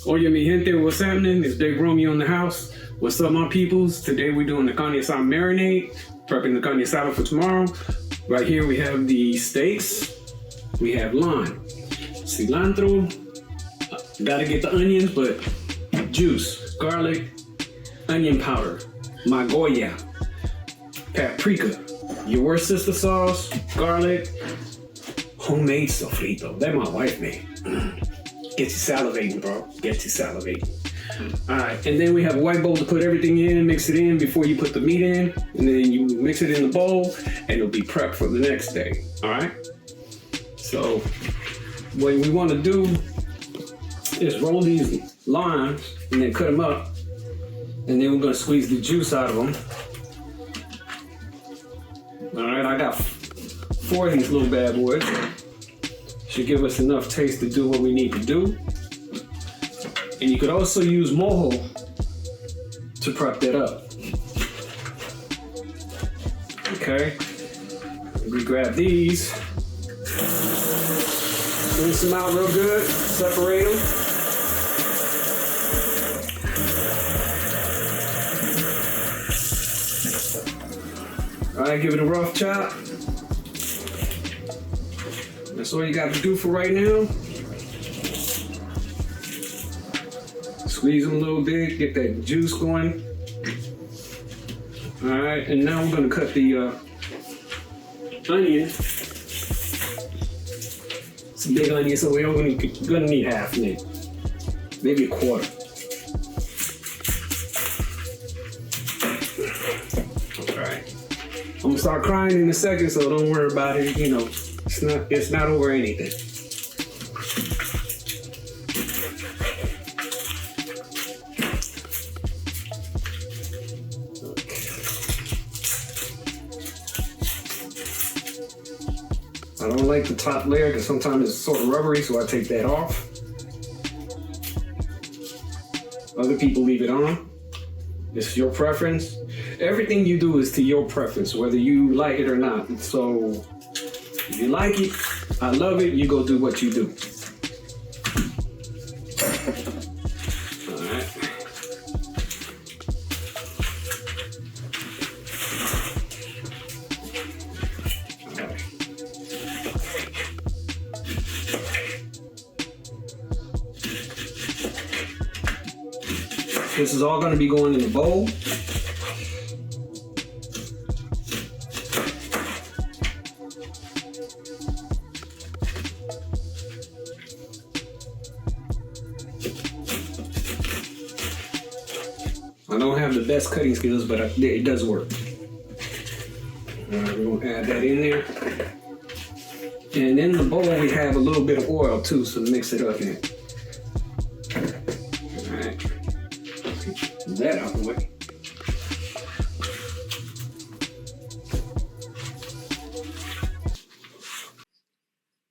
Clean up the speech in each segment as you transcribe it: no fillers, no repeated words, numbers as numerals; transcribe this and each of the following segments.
Oye, mi gente, what's happening? It's Big Romeo in the house. What's up, my peoples? Today we're doing the carne asada marinade, prepping the carne asada for tomorrow. Right here we have the steaks. We have lime, cilantro, gotta get the onions, but juice, garlic, onion powder, magoya, paprika, your worst sister sauce, garlic, homemade sofrito. That my wife made. Get you salivating, bro. Get you salivating. All right, and then we have a white bowl to put everything in, mix it in before you put the meat in, and then you mix it in the bowl, and it'll be prepped for the next day. All right. So what we want to do is roll these limes and then cut them up, and then we're gonna squeeze the juice out of them. All right, I got 4 of these little bad boys. Should give us enough taste to do what we need to do. And you could also use mojo to prep that up. Okay, we grab these, rinse them out real good, separate them. All right, give it a rough chop. That's all you got to do for right now. Squeeze them a little bit, get that juice going. All right, and now we're gonna cut the onion. It's a big onion, so we're gonna need half of it, maybe a quarter. All right, I'm gonna start crying in a second, so don't worry about it. You know, it's not over anything. I don't like the top layer because sometimes it's sort of rubbery, so I take that off. Other people leave it on. It's your preference. Everything you do is to your preference, whether you like it or not. So if you like it, I love it, you go do what you do. All right. This is all going to be going in the bowl. I don't have the best cutting skills, but it does work. All right, we're going to add that in there. And in the bowl, we have a little bit of oil too, so mix it up in it. All right. Get that out of the way.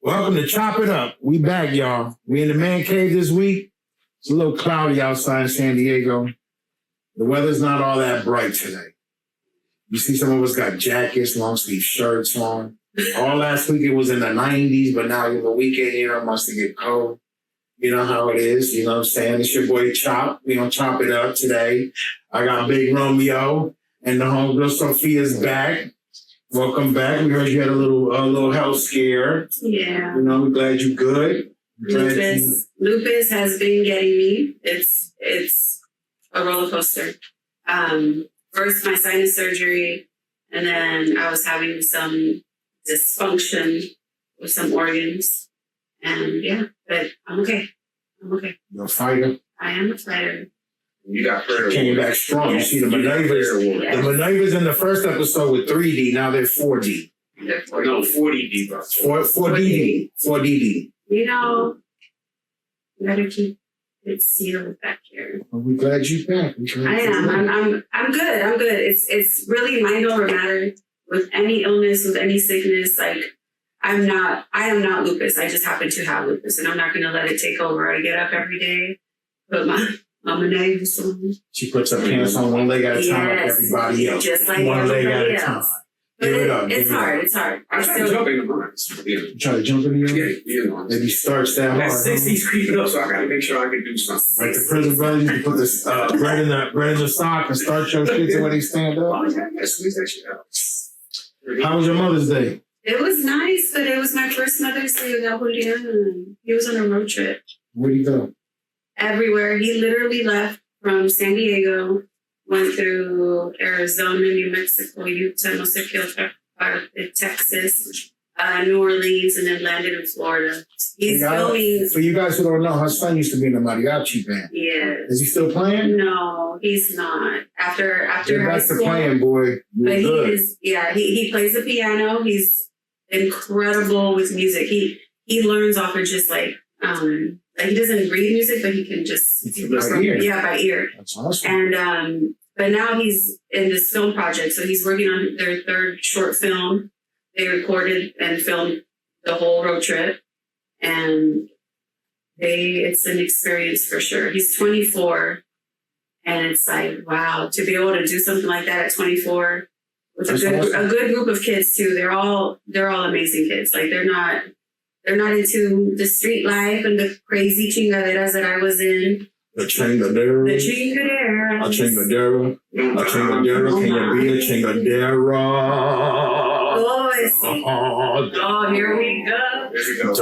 Welcome to Chop It Up. We back, y'all. We in the man cave this week. It's a little cloudy outside in San Diego. The weather's not all that bright today. You see some of us got jackets, long sleeve shirts on. All last week it was in the 90s, but now the weekend, it must get cold. You know how it is, you know what I'm saying? It's your boy Chop. We gonna chop it up today. I got Big Romeo and the homegirl Sophia's back. Welcome back. We heard you had a little health scare. Yeah. You know, we're glad you're good. Lupus has been getting me. It's a roller coaster. First my sinus surgery, and then I was having some dysfunction with some organs. And yeah, but I'm okay. You're a fighter. I am a fighter. You got hurt. Came back strong. Yes. You see the maneuvers. Yes. The maneuvers in the first episode were 3D. Now they're 4D. They're 40. No, 40D, bro. 4DD. 4DD. You know, you gotta keep it sealed back here. Well, we're glad you're back. I am. I'm good. I'm good. It's really mind over matter with any illness, with any sickness. Like I am not lupus. I just happen to have lupus, and I'm not gonna let it take over. I get up every day, put my maneuvers on. She puts her pants on one leg at a time like Yes, everybody else. just like one leg at everybody a time. else. But Give it up. it's give it up. hard. It's hard. I try to jump in the lines. You try to jump in the Yeah, air? you know. Maybe starts that hard. That huh? 60's creeping up, so I gotta make sure I can do something. Like the prison brothers, you can put this bread in the sock and start your shit to when they stand Oh, up. yeah, squeeze that shit out. How was your Mother's Day? It was nice, but it was my first Mother's Day without Julian. He was on a road trip Where'd you go? everywhere. He literally left from San Diego, went through Arizona, New Mexico, Utah, no sé qué otra parte, Texas, New Orleans, and then landed in Florida. He's filming. For you guys who don't know, her son used to be in the mariachi band. Yes. Is he still playing? No, he's not. After Get high back to school. playing, boy. You But he good. is, yeah, he plays the piano. He's incredible with music. He learns off of just like he doesn't read music, but he can just By ear. yeah, by ear. That's awesome. And but now he's in this film project, so he's working on their third short film. They recorded and filmed the whole road trip, and it's an experience for sure. He's 24, and it's like wow, to be able to do something like that at 24 with That's a awesome. good group of kids too. They're all amazing kids. Like they're not into the street life and the crazy chingaderas that I was in. The chingadera. The chingaderas. A chingadera. A chingadera. Can you be a chingadera? Oh, I see. Oh, here we go. There you go.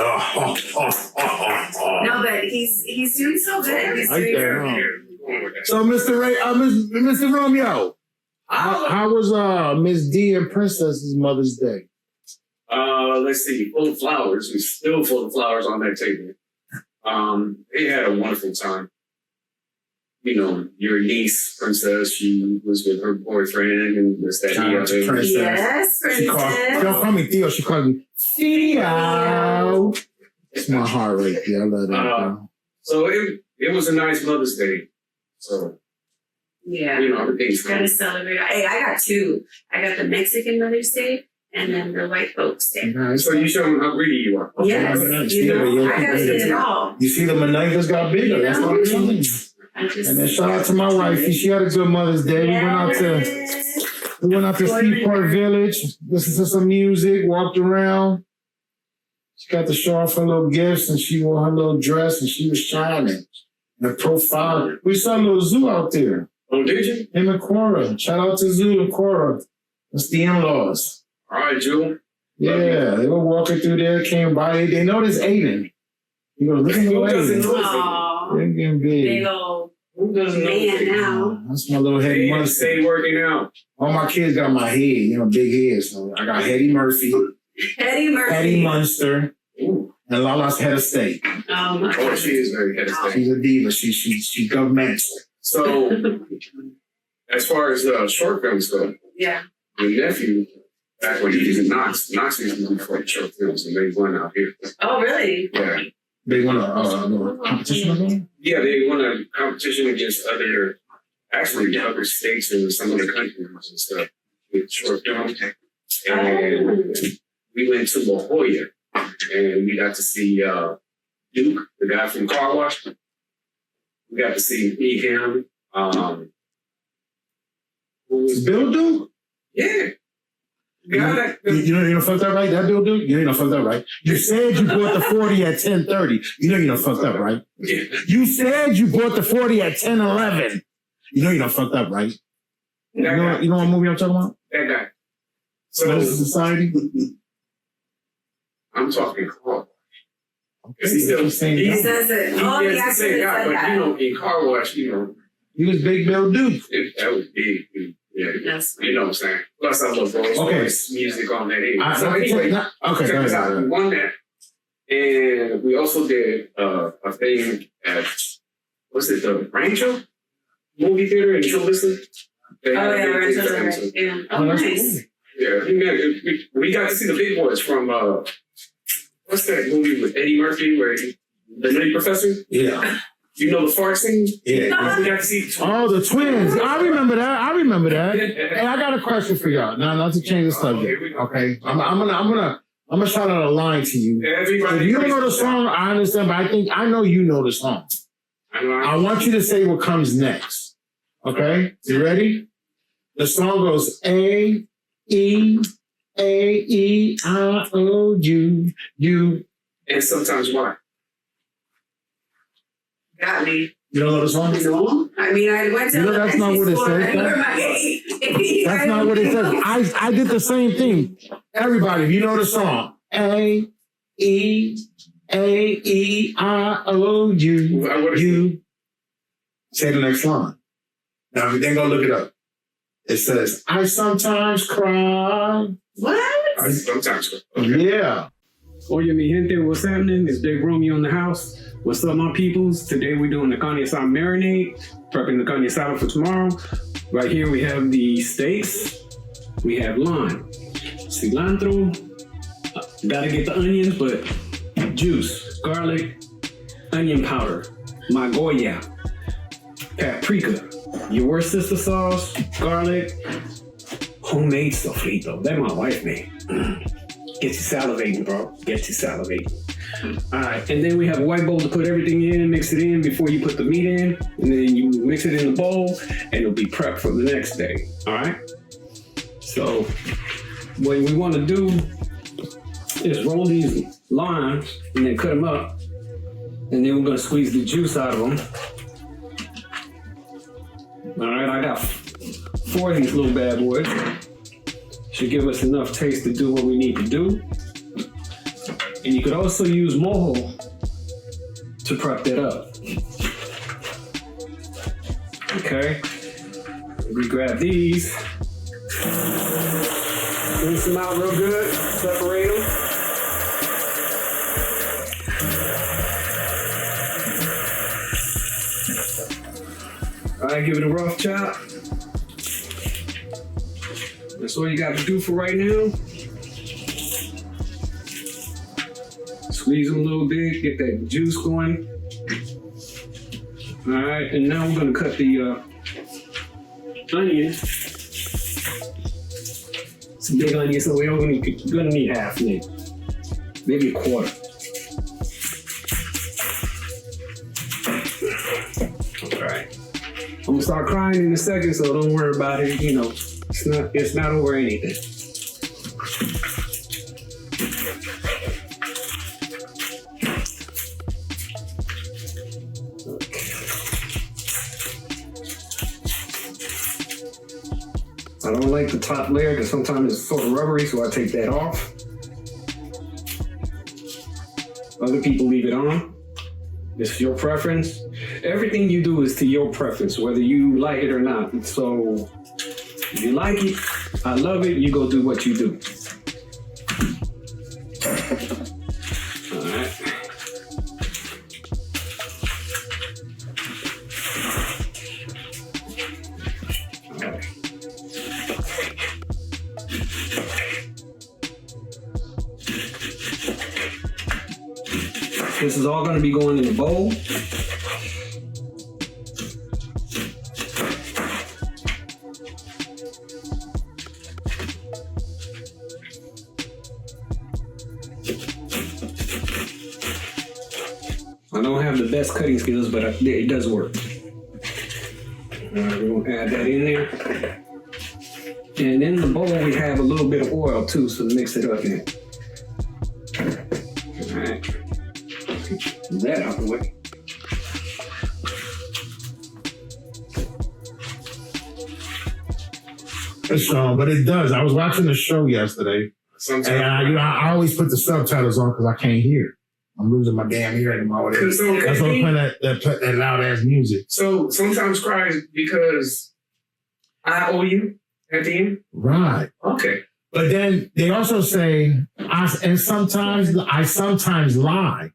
No, but he's doing so good. He's Right doing there, so huh? good. So, Mr. Ray, Mr. Romeo, how was Miss D and Princess's Mother's Day? Let's see, full of flowers. We're still full of flowers on that table. They had a wonderful time. You know, your niece, Princess, she was with her boyfriend and this, that, Shout out to the other. Princess. Yes, She called, she princess. don't call me Theo, she called me Theo. It's my heart right there. I love that. girl. So it was a nice Mother's Day. So, Yeah. you know, everything's Gotta good. celebrate. Hey, I got two. I got the Mexican Mother's Day and then the white folks' day. Nice. So you show them how greedy you are. Yes, you know, I gotta get it all. You see, the Menegas got bigger. That's what I'm saying. I just, And then shout out to my wifey. She had a good Mother's Day. We went out to Seaport Village, listened to some music, walked around. She got to show off her little gifts, and she wore her little dress, and she was shining. And her profile. We saw a little zoo out there. Oh, did you? Him and Cora. Shout out to Zoo and Cora. That's the in-laws. All right, Jewel. Yeah, they were walking through there, came by. They noticed Aiden. He goes, look at Who the doesn't Aiden. know? Aw, They're getting big big. old Who doesn't know? man now. That's my little Hetty Stay, Murphy. stay working out. All my kids got my head, you know, big head. So I got Hetty Murphy, Eddie Murphy. Hetty Munster, Ooh. and Lala's head of state. Oh my Oh, she is very head of state. She's a diva. She governmental. So, as far as short films go, Yeah. my nephew, back when he was in Knox used to do short films, and they won out here. Oh, really? Yeah. They won a competition or something? Yeah, they won a competition against other states and some other countries and stuff with short films. And we went to La Jolla, and we got to see Duke, the guy from Car Wash. We got to see him. Who was Bill Duke? Yeah. Guy that, You know you don't fucked up right? That Bill Duke? You know you don't fucked up right? You said you bought the 40 at 10:30. You know you don't fucked up right? yeah. You said you bought the 40 at 10:11. You know you don't fucked up right? You That know, guy. you know what movie I'm talking about? That guy. Menace to So Society? I'm talking Car Wash. Okay, He still- He he- says it. He Oh, the is the actor same that guy, said but that. you know, in Car Wash, you know, He was Big Bill Duke. that was big. Yeah. Yes. You know what I'm saying? Plus, I love Rolls Okay. Royce music on that end. So Okay, anyway, okay, check go this out. We ahead. won that, and we also did a thing at what's it, the Rancho movie theater in Chula Vista. They Oh, had a yeah, big right. thing for them, Right. too. Yeah. Oh, Oh, that's nice. Yeah, we got to see the big boys from what's that movie with Eddie Murphy where the Nutty Professor? Yeah. You know the fart scene? Yeah. We got to see. Oh, the twins. I remember that. Hey, I got a question for y'all. Now, not to change the subject. Okay. I'm gonna shout out a line to you. Everybody. If you don't know the song, I understand, but I know you know the song. I want you to say what comes next. Okay? You ready? The song goes A, E, A-E-I-O-U, U. And sometimes why? Got me. You don't know the song? No, I mean, I went to No, that's not what it says. That's not what it says. I did the same thing. Everybody, if you know the song, A-E-I-O-U, What is U. Say the next line. Now, then go look it up. It says, I sometimes cry. What? Sometimes. Yeah. Oye, mi gente, what's happening? It's Big Romeo in the house. What's up, my peoples? Today we're doing the carne asada marinade, prepping the carne asada for tomorrow. Right here we have the steaks. We have lime, cilantro. Gotta get the onions, but juice, garlic, onion powder, magoya, paprika, your Worcester sauce, garlic, homemade sofrito. That my wife made. Get you salivating, bro. Get you salivating. All right, and then we have a white bowl to put everything in, mix it in before you put the meat in, and then you mix it in the bowl, and it'll be prepped for the next day. All right. So what we want to do is roll these limes and then cut them up, and then we're gonna squeeze the juice out of them. All right, I got 4 of these little bad boys. Should give us enough taste to do what we need to do. And you could also use mojo to prep that up. Okay, we grab these, rinse them out real good, separate them. All right, give it a rough chop. That's all you got to do for right now. Squeeze them a little bit, get that juice going. All right, and now we're gonna cut the onion. It's a big onion, so we're gonna need half, maybe a quarter. All right, I'm gonna start crying in a second, so don't worry about it. You know, it's not over anything. I don't like the top layer because sometimes it's sort of rubbery, so I take that off. Other people leave it on. It's your preference. Everything you do is to your preference, whether you like it or not. So if you like it, I love it, you go do what you do. All right. This is all going to be going in a bowl. I don't have the best cutting skills, but it does work. All right, we're going to add that in there. And in the bowl, we have a little bit of oil too, so mix it up in it. All right. Get that out of the way. But it does. I was watching the show yesterday, Sometimes. and I always put the subtitles on because I can't hear. I'm losing my damn hearing. That's why I'm playing that loud ass music. So sometimes cry because I owe you at the end? Right. Okay. But then they also say, I sometimes lie.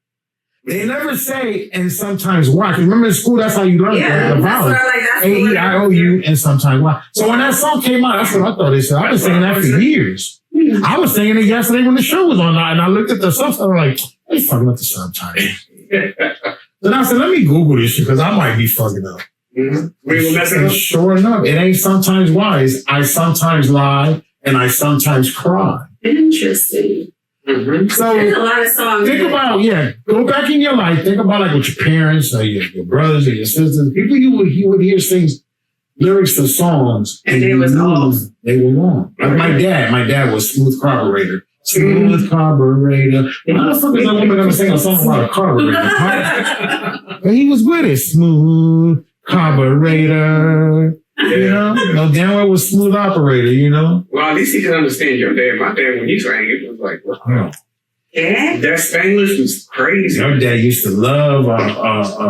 They never say, and sometimes why. Because remember in school, that's how you learn the vowels. A-E-I-O-U, and sometimes why. So when that song came out, that's what I thought they said. I've been saying that for years. I was singing it yesterday when the show was on, and I looked at the subtitles, I'm like, they fucking up the subtitles. Then I said, let me Google this shit, because I might be fucking up. Mm-hmm. And sure enough, it ain't sometimes wise. I sometimes lie, and I sometimes cry. Interesting. Mm-hmm. So There's a lot of songs. think about, go back in your life. Think about like with your parents or your brothers or your sisters, people you would hear things lyrics to songs, And they you was knew off. they were wrong. Like my dad was Smooth Carburetor. Smooth Carburetor. How the fuck is that woman gonna sing a song about a carburetor? But he was with it. Smooth Carburetor. You know? No, damn well was Smooth Operator, you know? Well, at least he can understand your dad. My dad, when he sang, it was like, what? Yeah. Yeah. That Spanglish was crazy. Your dad used to love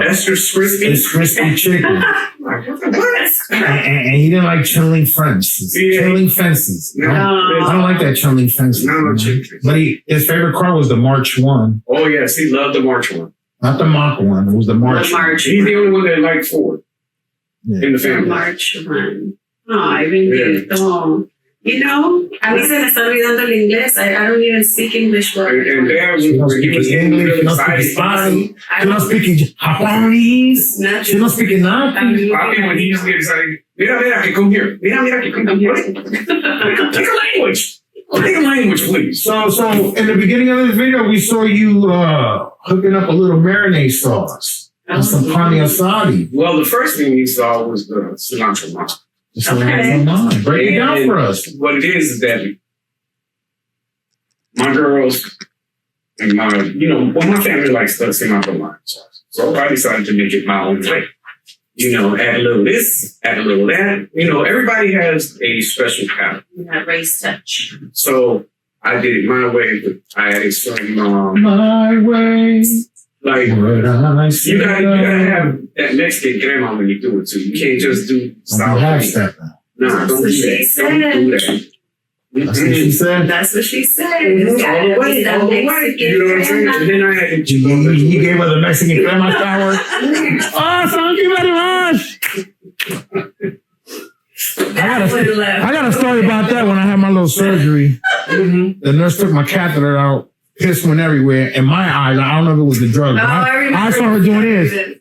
That's just crispy. it's crispy chicken. Like, what the what? And he didn't like chilling fences. Yeah. Chilling fences. No. I don't like that chilling fences. No, you know? chicken. But his favorite car was the March 1. Oh, yes, he loved the March one. Not the Mach 1. It was the March. The March. He's the only one that liked Ford Yeah. in the The family. March 1. Ay, bendito. You know, a mí se me está olvidando el inglés. I don't even speak English well. And Dad was, She don't he was speak getting English, real she don't excited. speak Spanish. I She don't speak Japanese. Nothing. She don't speak nothing. Papi, when he used to get excited, mira, que come here. Mira, que come here. Take a language. Take a language, please. So in the beginning of this video, we saw you hooking up a little marinade sauce and some carne asada. Well, the first thing he saw was the cilantro mom. So Okay. break it down for us. What it is that my girls and my family likes the cilantro lime sauce. So I decided to make it my own way. Add a little this, add a little that. Everybody has a special palate. That race touch. So I did it my way, but I added some, My way. like, What I you say. gotta have that Mexican crema when you do it too. You can't just do sour half cream. step. Nah, That's don't what do she that. Don't do that. That's what she said. That's what she said. Mhm, It's gotta all the way, be that all the way. Mexican You know what I'm saying? crema. And then I had You gave her the Mexican crema sour. Oh, thank you very much. I got a story about that when I had my little surgery. The nurse took my catheter out, piss went everywhere, and my eyes, I don't know if it was the drug. Oh, but I saw her doing this.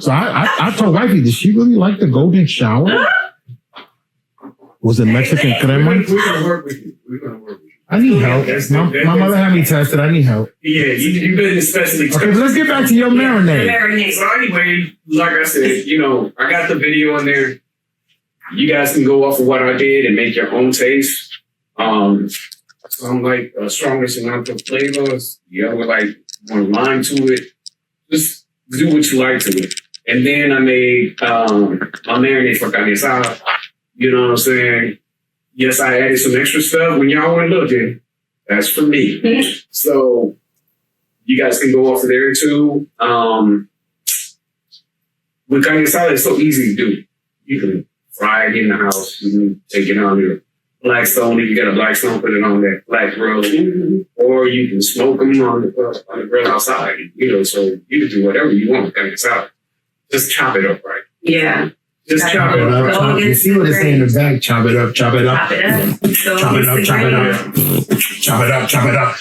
So I told wifey, did she really like the golden shower? Was it Mexican crema? We're gonna work with you. We're gonna work with you. I need help. My mother had me tested. I need help. Yeah, you've been especially. Okay, but let's get back to your marinade. Marinade. So anyway, like I said, I got the video in there. You guys can go off of what I did and make your own taste. Some like stronger cilantro flavors. The other like more lime to it. Just do what you like to it. And then I made my marinade for carne asada. You know what I'm saying? Yes, I added some extra stuff when y'all weren't looking. That's for me. So you guys can go off of there too. With carne asada, it's so easy to do. You can fry it in the house. You can take it on your Blackstone. If you got a Blackstone, put it on that black grill. Or you can smoke them on the grill outside. So you can do whatever you want with carne asada. Just chop it up right. Yeah. Just chop it up. You see what it's saying in the back? Chop it up, chop it up. Chop it up. So Chop it up, it's chop it great. up. Chop it up, chop it up.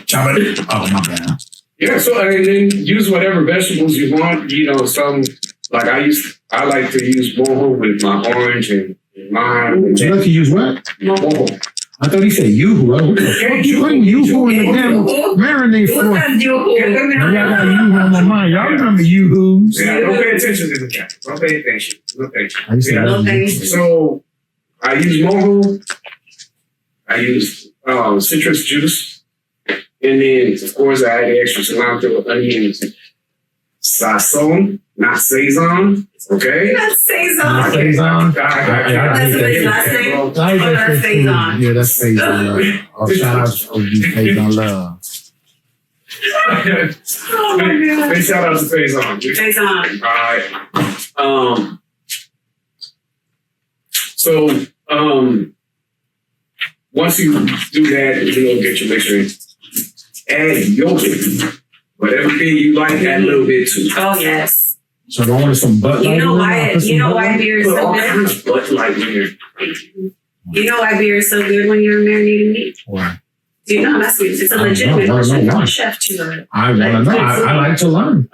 Chop it up. Oh, my bad. Yeah, so and then use whatever vegetables you want. Some like I like to use mojo with my orange and lime. Would you like to use what? Mojo. I thought he said yoo-hoo. What the fuck you putting yoo-hoo in the damn marinade for? What's that Y'all do? got yoo-hoo on my mind. Y'all remember yoo-hoos? Yeah, don't pay attention to the cat. Don't pay attention. No attention. I used to Yeah. love No yoo-hoo. thanks. So I use mojo. I use citrus juice, and then of course I add the extra cilantro, onions, sazon, not saison. Okay. That's Cesar. Not Saison? That's his last name? I Oh, that's just Faison. Yeah, that's Faison. Oh, shout out to OG Faison Love. Oh my God. Big shout out to Faison. Cesar. All right. So once you do that, get your mixture. Add yogurt. Whatever thing you like, add a little bit too. Oh yes. So don't want some butt. You know why? You know why beer is Put so all good. kinds of Bud Light in here. You know why beer is so good when you're marinating meat. Why? Do you know? I'm asking. It's a I legitimate don't know question from why. a chef to I want to know. I like to learn.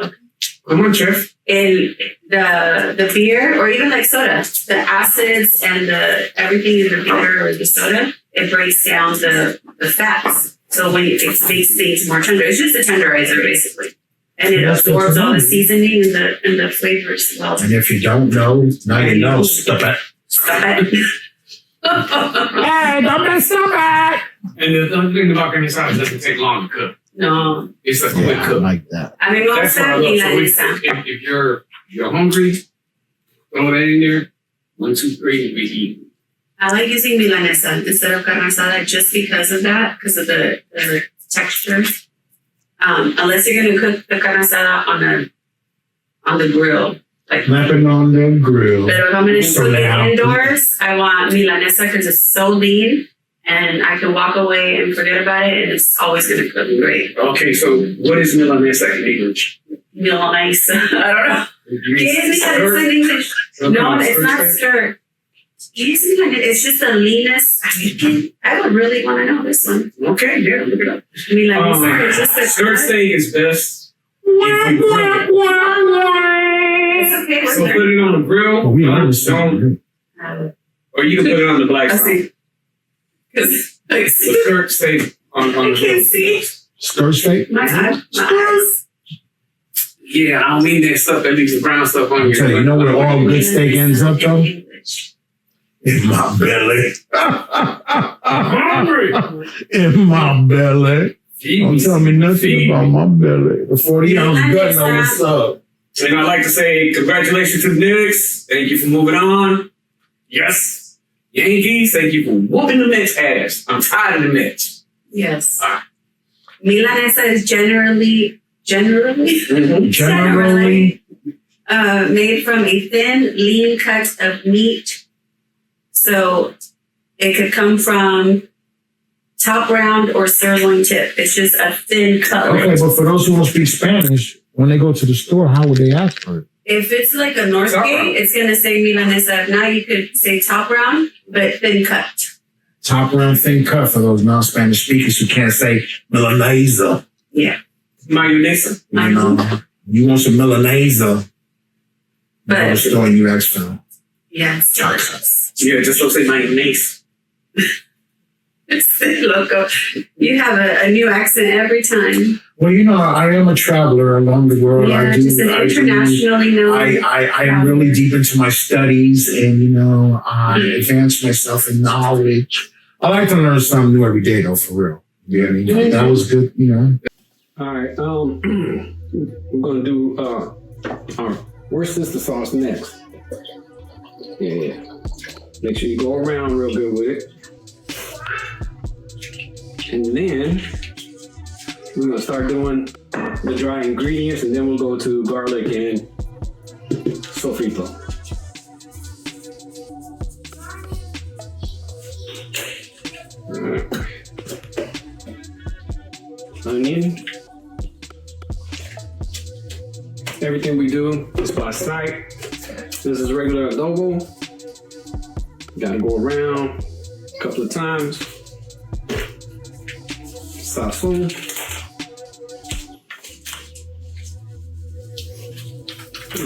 Come on, chef. in the beer or even like soda, the acids and the everything in the beer or the soda, it breaks down the fats. So when it makes things more tender, it's just a tenderizer basically. And it That's good to absorbs all know. the seasoning and the flavors well. And if you don't know, now you know. Stop it. Stop it. Hey, don't mess up it. And the other thing about carne asada, it doesn't take long to cook. No. It's a quick Yeah, I cook. like that. A mí me That's what I gusta love. So milanesa. if you're hungry, throw that in there. 1, 2, 3, we eat. I like using milanesa instead of carne asada just because of that, because of the texture. Unless you're gonna cook the carne asada on the grill. Like, Clapping on the grill. but if I'm gonna So cook it now- indoors, I want milanesa because it's so lean and I can walk away and forget about it and it's always gonna cook great. Okay, so what is milanesa in English? Milanesa. I don't know. You mean ¿Qué es milanesa stir? in English? Some No, kind of it's stir not fry? stir. It's just the leanness. I would really want to know this one. Okay, yeah, look it up. Milanesa is just a Stir steak is best if you grill it. It's okay with So her. put it on the grill. But we don't- understand. or you can put it on the black I side. see. Because I So see. stir steak on I the can't grill. see. Stir steak? My eyes. Yeah, I don't mean that stuff that leaves the brown stuff on I'll tell you, you know where all good steak ends up though? In my belly. I'm hungry. In my belly. Don't tell me nothing Feed about me. my belly. The 40-ounce gut know what's up. And I'd like to say congratulations to the Knicks. Thank you for moving on. Yes. Yankees, thank you for whooping the Mets ass. I'm tired of the Mets. Yes. Ah. Milanesa is generally Generally, made from a thin, lean cut of meat. So it could come from top round or sirloin tip. It's just a thin cutlet. okay, but for those who don't speak Spanish, when they go to the store, how would they ask for it? If it's like a North Top Gate, round. it's gonna say milanesa. Now you could say top round, but thin cut. Top round thin cut for those non-Spanish speakers who can't say Milanesa. Yeah. Mayonnaise. You know, you want some Milanesa. You go to the But store and you ask for them. yes, delicious. Yeah, just don't say mayonnaise. Loco. You have a new accent every time. Well, you know, I am a traveler along the world. Yeah, just an internationally known. I am really deep into my studies and, you know, I advance myself in knowledge. I like to learn something new every day, though, for real. Yeah, I mean, that was good, you know. All right, we're gonna do our Worcester sauce next. Yeah, make sure you go around real good with it, and then we're gonna start doing the dry ingredients, and then we'll go to garlic and sofrito. All right. Onion. Everything we do is by sight. This is regular adobo. Gotta go around a couple of times. Sazon.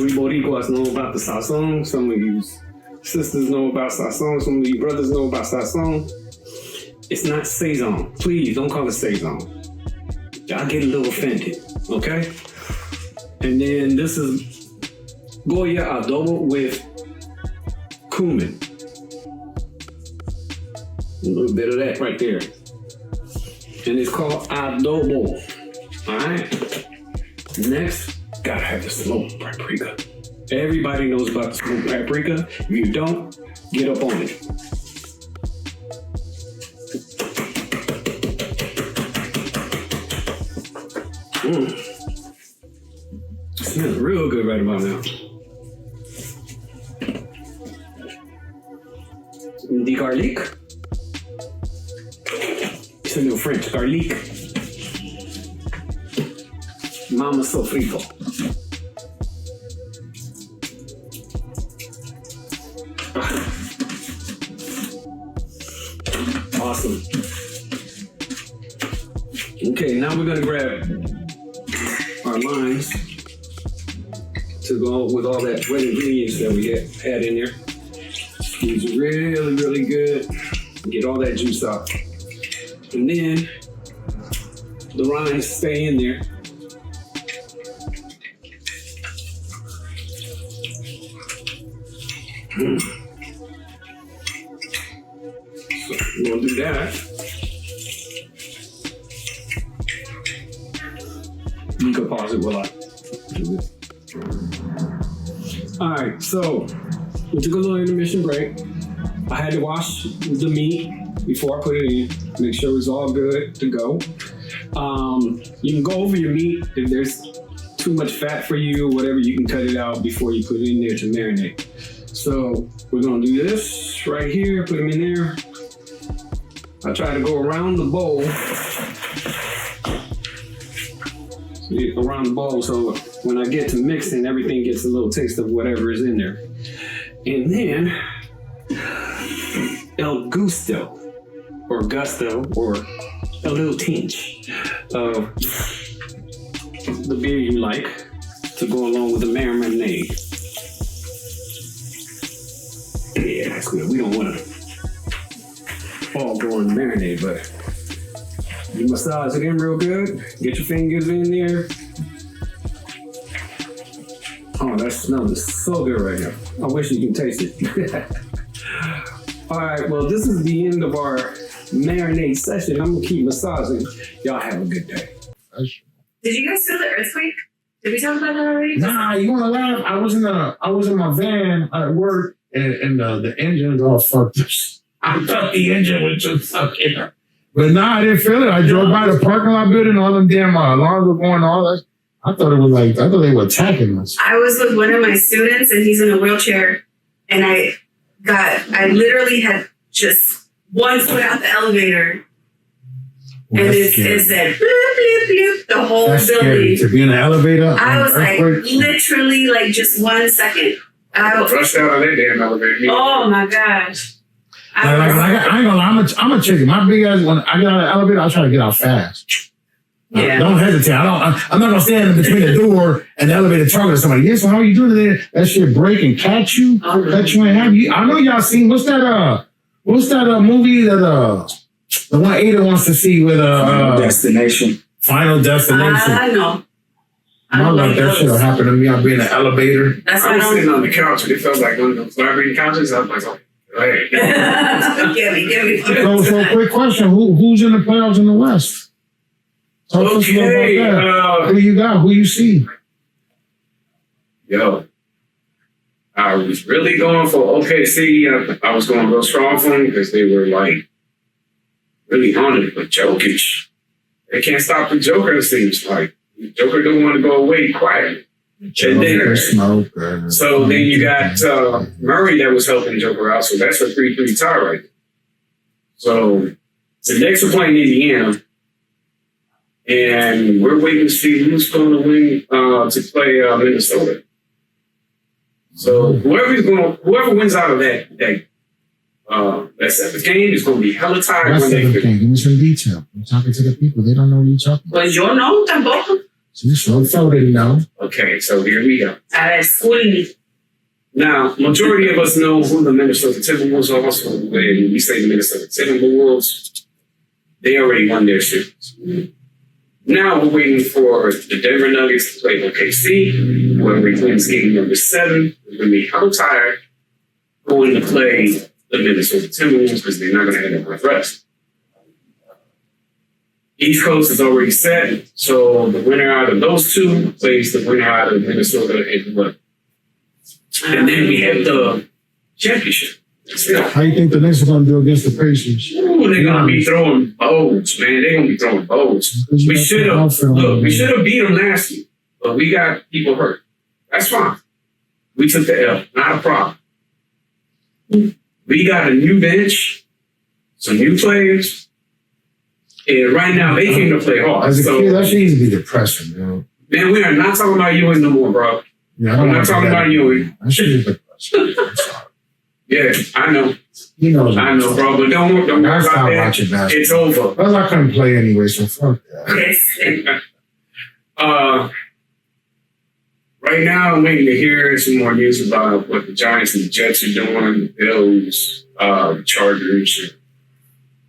We Boricuas know about the sazon. Some of you sisters know about sazon. Some of you brothers know about sazon. It's not Saison. Please don't call it Saison. Y'all get a little offended, okay? And then this is Goya adobo with cumin. A little bit of that right there. And it's called adobo. Alright? Next, gotta have the smoked paprika. Everybody knows about the smoked paprika. If you don't, get up on it. Smells real good right about now. The garlic. It's a new French garlic. Mama sofrito. Awesome. Okay, now we're gonna grab our limes to go with all that wet ingredients that we had in there. Squeeze it really, really good. Get all that juice out. And then the rinds stay in there. So we're gonna do that. You can pause it while I do this. All right, so we took a little intermission break. I had to wash the meat before I put it in, make sure it's all good to go. You can go over your meat if there's too much fat for you, whatever, you can cut it out before you put it in there to marinate. So we're gonna do this right here, put them in there. I try to go around the bowl. Around the bowl, so when I get to mixing, everything gets a little taste of whatever is in there. And then El Gusto, or Gusto, or a little tinge of the beer you like to go along with the marinade. Yeah, that's good. We don't want to all go in the marinade, but you massage it in real good. Get your fingers in there. Oh, that smells so good right now. I wish you can taste it. All right, well, this is the end of our marinade session. I'm gonna keep massaging. Y'all have a good day. Did you guys feel the earthquake? Did we talk about that already? Nah, you wanna laugh? I was in my van at work, and the engine was all fucked up. I thought the engine was just fucking up. But nah, I didn't feel it. I drove by the parking lot building, all them damn alarms were going, all that. I thought they were attacking us. I was with one of my students and he's in a wheelchair, and I literally had just one foot out the elevator, Well, and that's it said bloop, bloop, bloop, the whole That's scary. building. To be in an elevator. I was like, earthquake. literally, like just 1 second. Rushed out of that damn elevator. Oh my gosh. I ain't gonna lie, I'm a chicken. My big ass, when I get out of the elevator, I try to get out fast. Yeah. Don't hesitate. I'm not gonna stand in between the door and the elevator talking to somebody. Yes, so how are you doing today? That shit break and catch you, cut you in half. I know y'all seen, what's that movie that the one Ada wants to see with Destination. Final Destination. I know. I like that shit'll happen to me. I'll be in the elevator. That's I why was I sitting don't. on the couch and it felt like one of those vibrating couches. I was like, oh, right. Give me. So quick question: who's in the playoffs in the West? Talk to us Okay, about that. Who you got? Who you see? Yo, I was really going for OKC. I was going real strong for them because they were like really on it. But Jokic, they can't stop the Joker. It seems like Joker don't want to go away quiet. Smoker. So then you got Murray that was helping Joker out. So that's a 3-3 tie right there. So the Knicks are playing Indiana. And we're waiting to see who's going to win to play Minnesota. So whoever wins out of that seventh game is going to be hella tired That's when the they thing. Give me some detail. I'm talking to the people. They don't know what you're talking about. Pues yo no, tampoco. So you so didn't know. Okay, so here we go. A ver, schooling. Now, majority of us know who the Minnesota Timberwolves are. So when we say the Minnesota Timberwolves, they already won their series. Now we're waiting for the Denver Nuggets to play OKC. Whoever wins game number 7 is going to be hella tired going to play the Minnesota Timberwolves because they're not going to have enough rest. East Coast is already set, so the winner out of those two plays the winner out of Minnesota and what? And then we have the championship. Still. How you think the Knicks are going to do against the Pacers? Ooh, they're gonna be throwing bows, man. They're gonna be throwing bows. We should have beat them last year, but we got people hurt. That's fine. We took the L, not a problem. We got a new bench, some new players, and right now they came to play hard. As a So, kid, that should easily be depressing, man. man, we are not talking about Ewing no more, bro. Yeah, I'm not talking about Ewing. That should be depressing. I'm sorry. Yeah, I know, He knows. I know, bro. But don't worry That's about how that. watching basketball. It's over. Well, I couldn't play anyway, so fuck that. Yes. Right now, I'm waiting to hear some more news about what the Giants and the Jets are doing, the Bills, the Chargers.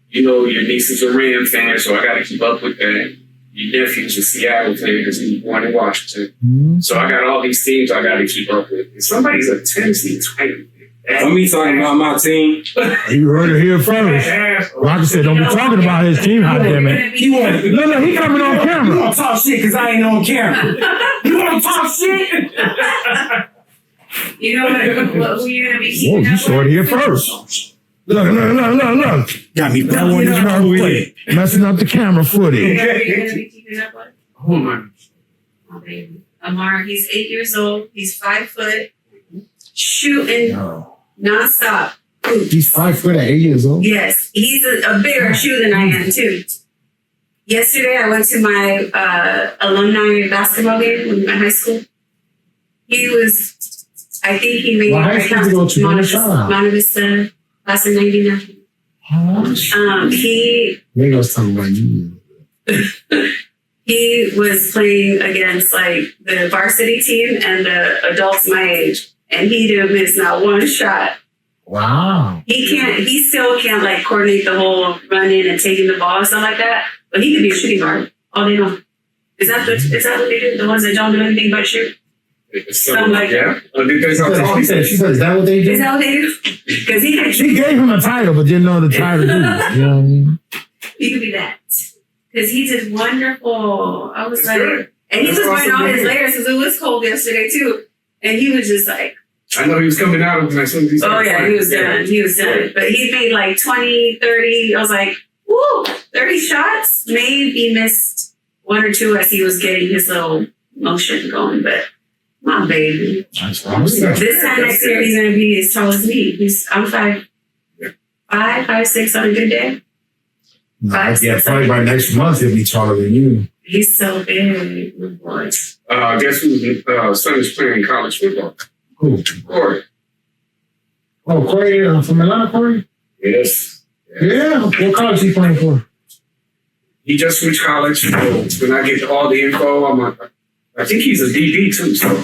You know, your niece is a Ram fan, so I got to keep up with that. Your nephew's a Seattle fan because he was born in Washington. Mm-hmm. So I got all these teams I got to keep up with. And somebody's a Tennessee Titan fan. I'm me talking about my team. You heard it here first. Rocky said, don't be talking about his team, hot damn it. No, he coming on You camera. gonna talk shit because I ain't on camera. You wanna talk shit? You know what who you're gonna be Whoa, keeping you up saw it with? here first. Look. Got me throwing this mouth quick. Messing up the camera footage. You know who you're gonna be keeping up with? Oh my. Oh, baby. Amar, he's 8 years old. He's 5 foot, shooting nonstop. He's 5 foot at 8 years old. Yes, he's a bigger shoe than I am too. Yesterday, I went to my alumni basketball game in my high school. He was, I think he made What high school did you go to? Monte Vista, class of '99. They was talking about you. He was playing against like the varsity team and the adults my age, and he didn't miss not one shot. Wow. He still can't like coordinate the whole running and taking the ball and stuff like that, but he could be a shooting guard all day long. Is that what they do? The ones that don't do anything but shoot? Something like yeah. Depends on how She said, is that what they Is do? that what they do? Because She gave him a title, but didn't know the title. You know what I mean? he could be that. Because he did wonderful. I was That's like, good. and he That's was wearing awesome all to his hear. layers because it was cold yesterday too. And he was just like, I know he was coming out of him as soon as he oh started yeah, playing. he was done. He was done. But he made like 20, 30. I was like, woo, 30 shots. Maybe missed 1 or 2 as he was getting his little motion going. But my baby. That's what I'm saying. This time next year, he's going to be as tall as me. I'm 5'6" on a good day. Yeah, probably by next month he'll be taller than you. He's so big, my boy. Guess whose son is playing college football? Who? Corey. Oh, Corey from Atlanta, Corey? Yes. Yeah. What college he playing for? He just switched college. So when I get all the info, I think he's a DB too, so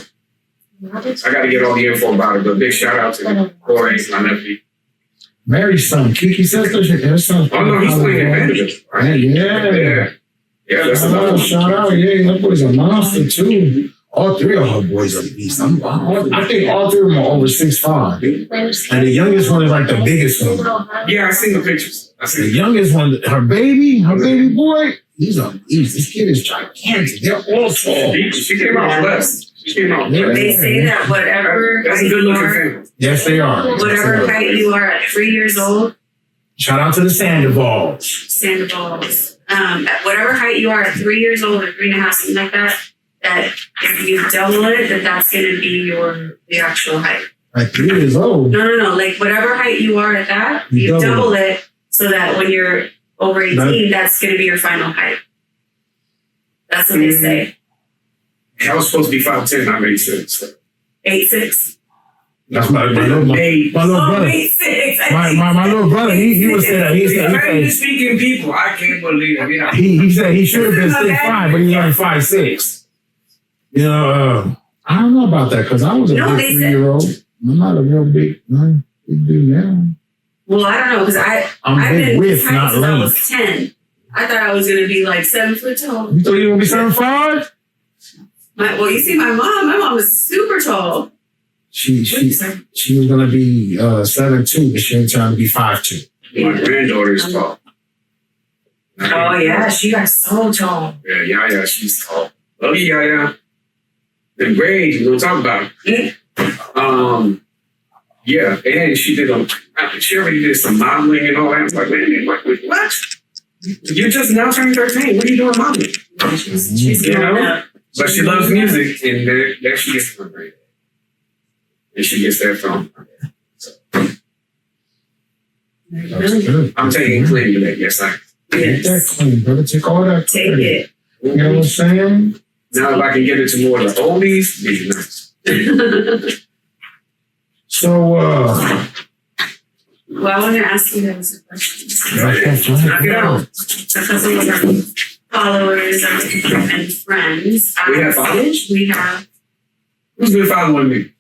I got to get all the info about it. But big shout out to Corey, my nephew. Mary's son, Kiki's sister. Her son. Oh no, he's playing at Vanderbilt. Right? Yeah. Yeah, that's another one. Shout out. Yeah, that boy's a monster too. All 3 of her boys are beasts. I think all 3 of them are over 6'5". And the youngest one is like the biggest one. Yeah, I seen the pictures. I The seen. youngest one, her baby boy, he's a beast. This kid is gigantic. They're all tall. She came out blessed. She came out blessed. They say that whatever That's a height good you looking are, family. Yes, they are. whatever height you are at 3 years old, Shout out to the Sandoval's. Sandoval's. At whatever height you are at 3 years old or 3.5, something like that, that if you double it, that's going to be the actual height. At 3 years old. No. Like whatever height you are at that, you double it so that when you're over 18, that's going to be your final height. That's what they say. I was supposed to be 5'10", I made 6. 8'6". That's my little brother. Oh, 8'6". My little brother, he was there. He English said speaking people, I can't believe it. You know. he said he should have been 6'5", but he's only 5'6". You know, I don't know about that because I was a No, big they said- 3-year-old. I'm not a real big dude now. Well, I don't know because I've I'm big been width, tight not since I length. was 10. I thought I was going to be like 7 foot tall. You thought you were gonna be 7'5"? Well, you see my mom. My mom was super tall. She was gonna be 7'2", but she was trying to be 5'2". My granddaughter is tall. Oh yeah, she got so tall. Yeah, she's tall. Love you, Yaya. The grades, we're gonna talk about it. Yeah, and she already did some modeling and all that. I was like, man, what? You're just now turning 13. What are you doing modeling? She's You growing know? up. But she loves music, and there she gets from grade. And she gets that from. That's good. I'm taking claim to that. Yes, I. Take that clean, brother. Take all that Take clean. it. You know what I'm saying? Now, if I can get into more of the oldies, it'd be nice. So, Well, I want to ask you guys a question. Knock it out. A couple of our followers and friends. We have on followers? stage, we have Who's been following me?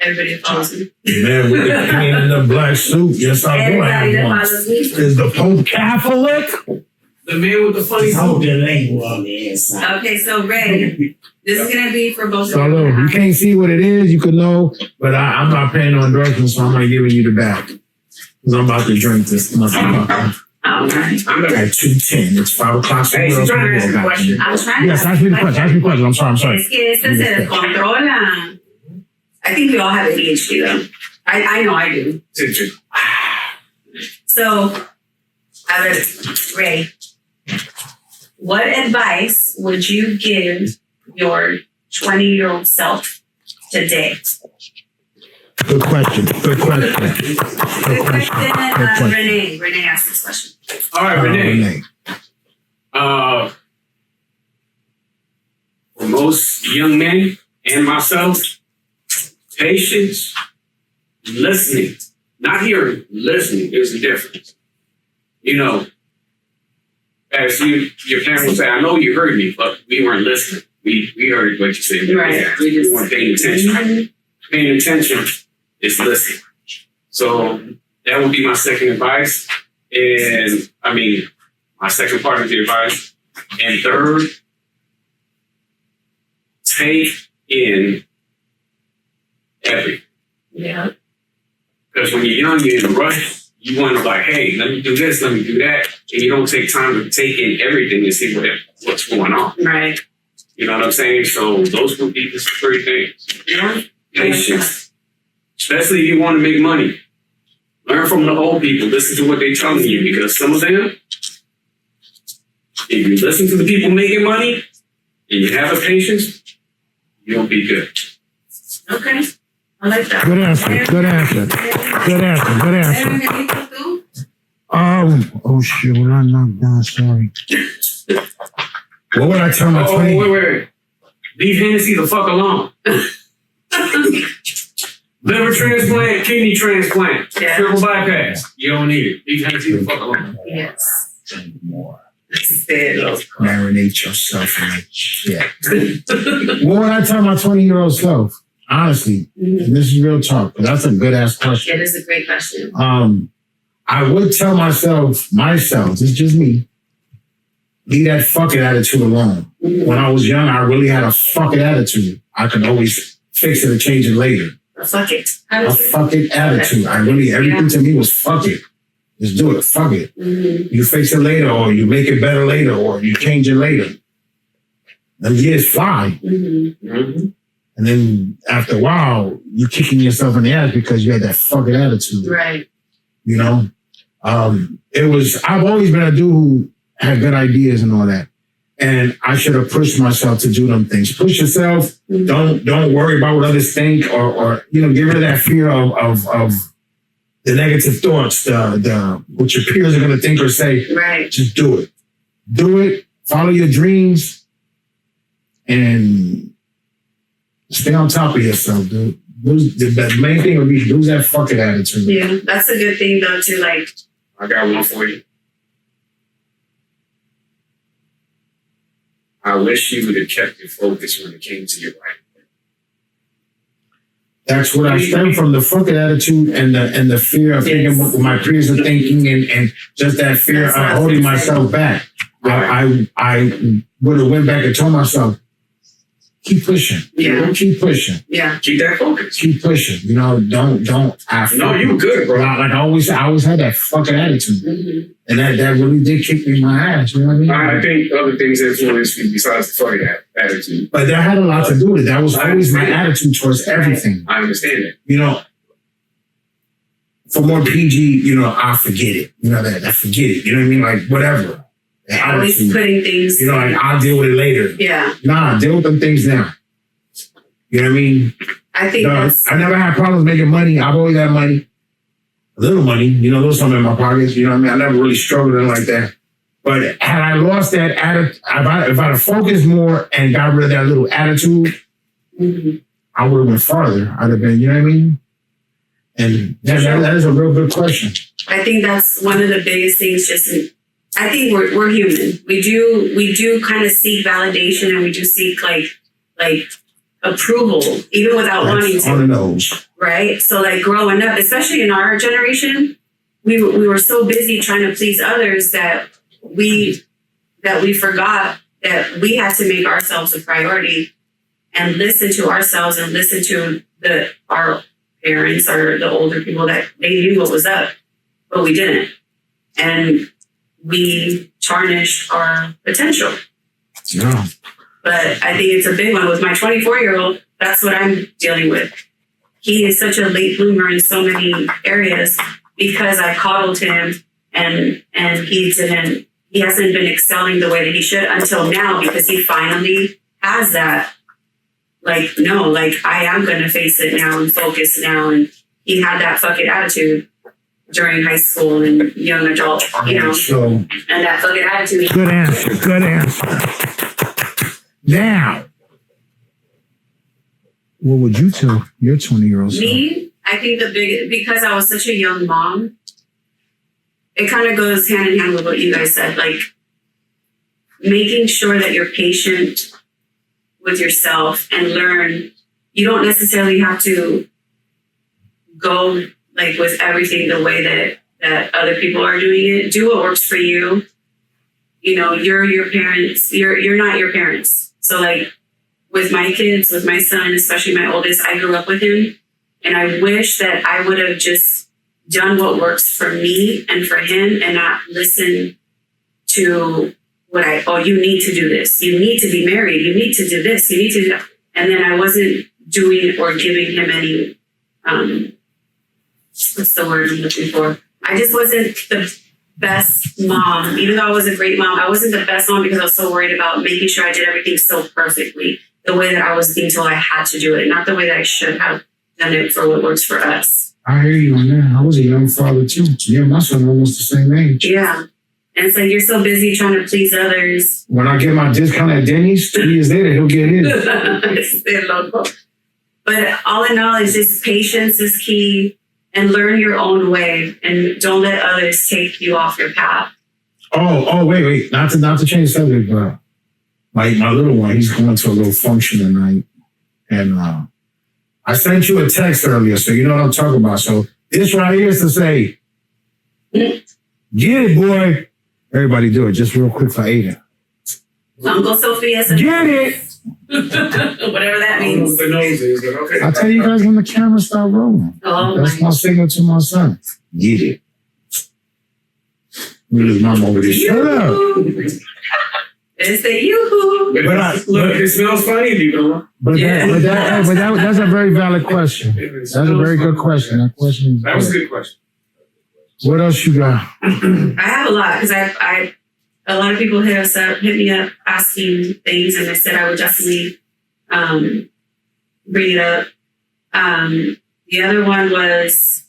everybody that follows me. man, with the king in the black suit, yes, I do. I Everybody have that one. follows me. Is the Pope Catholic? The man with the funny Hold suit. the label on the inside. Okay, so Ray, this is gonna be for both So of look, you you. can't see what it is, you could know, but I'm not paying no endorsement, so I'm not giving you the bag. Because I'm about to drink this motherfucker All right. I'm gonna. at 2:10. It's 5 o'clock. Hey, she's trying to ask you a question. I'm trying to. Yes, ask me the question. Ask me the question. I'm sorry. Es que este se descontrola. I think we all have ADHD though. I know I do. Attention. So, Ray, what advice would you give your 20-year-old self today? Good question. Good question. Good question. Renee asked this question. All right, Renee. For most young men and myself, patience, listening, not hearing, listening is the difference. You know, as your parents would say, I know you heard me, but we weren't listening. We heard what you said. Right. We weren't paying attention. Paying attention is listening. So that would be my second advice. And I mean, my second part of the advice. And third, take in everything. Yeah. Because when you're young, you're in a rush. You want to like, hey, let me do this, let me do that. And you don't take time to take in everything and see what's going on. Right. You know what I'm saying? So those would be the three things. Yeah. Patience. Especially if you want to make money. Learn from the old people. Listen to what they're telling you. Because some of them, if you listen to the people making money and you have a patience, you'll be good. Okay. I like that. Good answer. Good answer. Good answer. Good answer. Oh shit, when I knocked down, sorry. What would I tell my Oh, 20? wait. Leave Hennessy the fuck alone. Liver transplant, kidney transplant, Yeah. triple bypass. You don't need it. Leave Hennessy the fuck alone. Yes. More. Pero. Marinate yourself in that shit. What would I tell my 20-year-old self? Honestly, and this is real talk, but that's a good ass question. It is a great question. I would tell myself, this is just me, leave that fucking attitude alone. When I was young, I really had a fucking attitude. I could always fix it or change it later. Fuck it. A fucking attitude. Everything to me was fuck it. Just do it. Fuck it. Mm-hmm. You fix it later, or you make it better later, or you change it later. Them years fly. Mm-hmm. And then after a while, you're kicking yourself in the ass because you had that fucking attitude. Right. You know? I've always been a dude who had good ideas and all that. And I should have pushed myself to do them things. Push yourself. Mm-hmm. Don't worry about what others think or get rid of that fear of the negative thoughts, the what your peers are gonna think or say. Right. Just do it. Do it. Follow your dreams and stay on top of yourself, dude. The main thing would be lose that fucking attitude. Yeah. That's a good thing though to like. I got one for you. I wish you would have kept your focus when it came to your life. That's what I stem from, the fucking attitude and the fear of thinking what my peers are thinking and just that fear That's what I of was holding gonna say. myself back. I would have went back and told myself, keep pushing. Yeah. Keep pushing. Yeah. Keep that focus. Keep pushing. Don't. No, you were good, bro. Like I always had that fucking attitude. Mm-hmm. And that really did kick me in my ass. You know what I mean? I think other things influenced me besides the fucking attitude. But that had a lot to do with it. That was always my attitude towards everything. I understand it. You know, for more PG, I forget it. That forget it. You know what I mean? Like, whatever. The Always attitude. putting things. Like, I'll deal with it later. Yeah. Nah, deal with them things now. You know what I mean? I think that's. I never had problems making money. I've always had money. A little money. There's something in my pockets. You know what I mean? I never really struggled like that. But had I lost that attitude, if I'd have focused more and got rid of that little attitude, Mm-hmm. I would have went farther. I'd have been, you know what I mean? And that is a real good question. I think that's one of the biggest things. I think we're human. We do kind of seek validation, and we do seek like approval, even without wanting That's to. on the nose. Right? So like growing up, especially in our generation, we were so busy trying to please others that we that we forgot that we had to make ourselves a priority and listen to ourselves and listen to our parents or the older people that they knew what was up, but we didn't. And we tarnished our potential. Yeah. But I think it's a big one with my 24-year-old. That's what I'm dealing with. He is such a late bloomer in so many areas because I coddled him and he hasn't been excelling the way that he should until now because he finally has that. Like, no, like I am going to face it now and focus now. And he had that fucking attitude during high school and young adult, So, and that fucking attitude. good answer. Good answer. Now, what would you tell your 20-year-old self? Me, I think because I was such a young mom, it kind of goes hand in hand with what you guys said, like making sure that you're patient with yourself and learn. You don't necessarily have to go like with everything the way that other people are doing it. Do what works for you. You're your parents. You're not your parents. So like with my kids, with my son, especially my oldest, I grew up with him. And I wish that I would have just done what works for me and for him and not listen to you need to do this. You need to be married. You need to do this. You need to do that. And then I wasn't doing or giving him any, what's the word I'm looking for? I just wasn't the best mom. Even though I was a great mom, I wasn't the best mom because I was so worried about making sure I did everything so perfectly, the way that I was being told I had to do it, not the way that I should have done it for what works for us. I hear you on that. I was a young father too. Yeah, my son almost the same age. Yeah. And it's like you're so busy trying to please others. When I get my discount at Denny's, 2 years later, he'll get his. It's local. But all in all, is just patience is key and learn your own way and don't let others take you off your path. Oh, wait. Not to change the subject, but like my little one, he's going to a little function tonight. And I sent you a text earlier, so you know what I'm talking about. So this right here is to say, get it, boy. Everybody do it just real quick for Aiden. Uncle Sophia said, Get it. whatever that I don't know means. what the nose is, but okay. I'll tell you guys when the camera start rolling. Oh That's my. my signal to my son. Get it. Look at his mom over there. Shut up. It's the yoo-hoo. Look, it smells funny, people. That's a very valid question. That's a very good question. That question is That was a good. good question. What else you got? I have a lot because a lot of people hit me up asking things, and I said I would definitely bring it up. The other one was,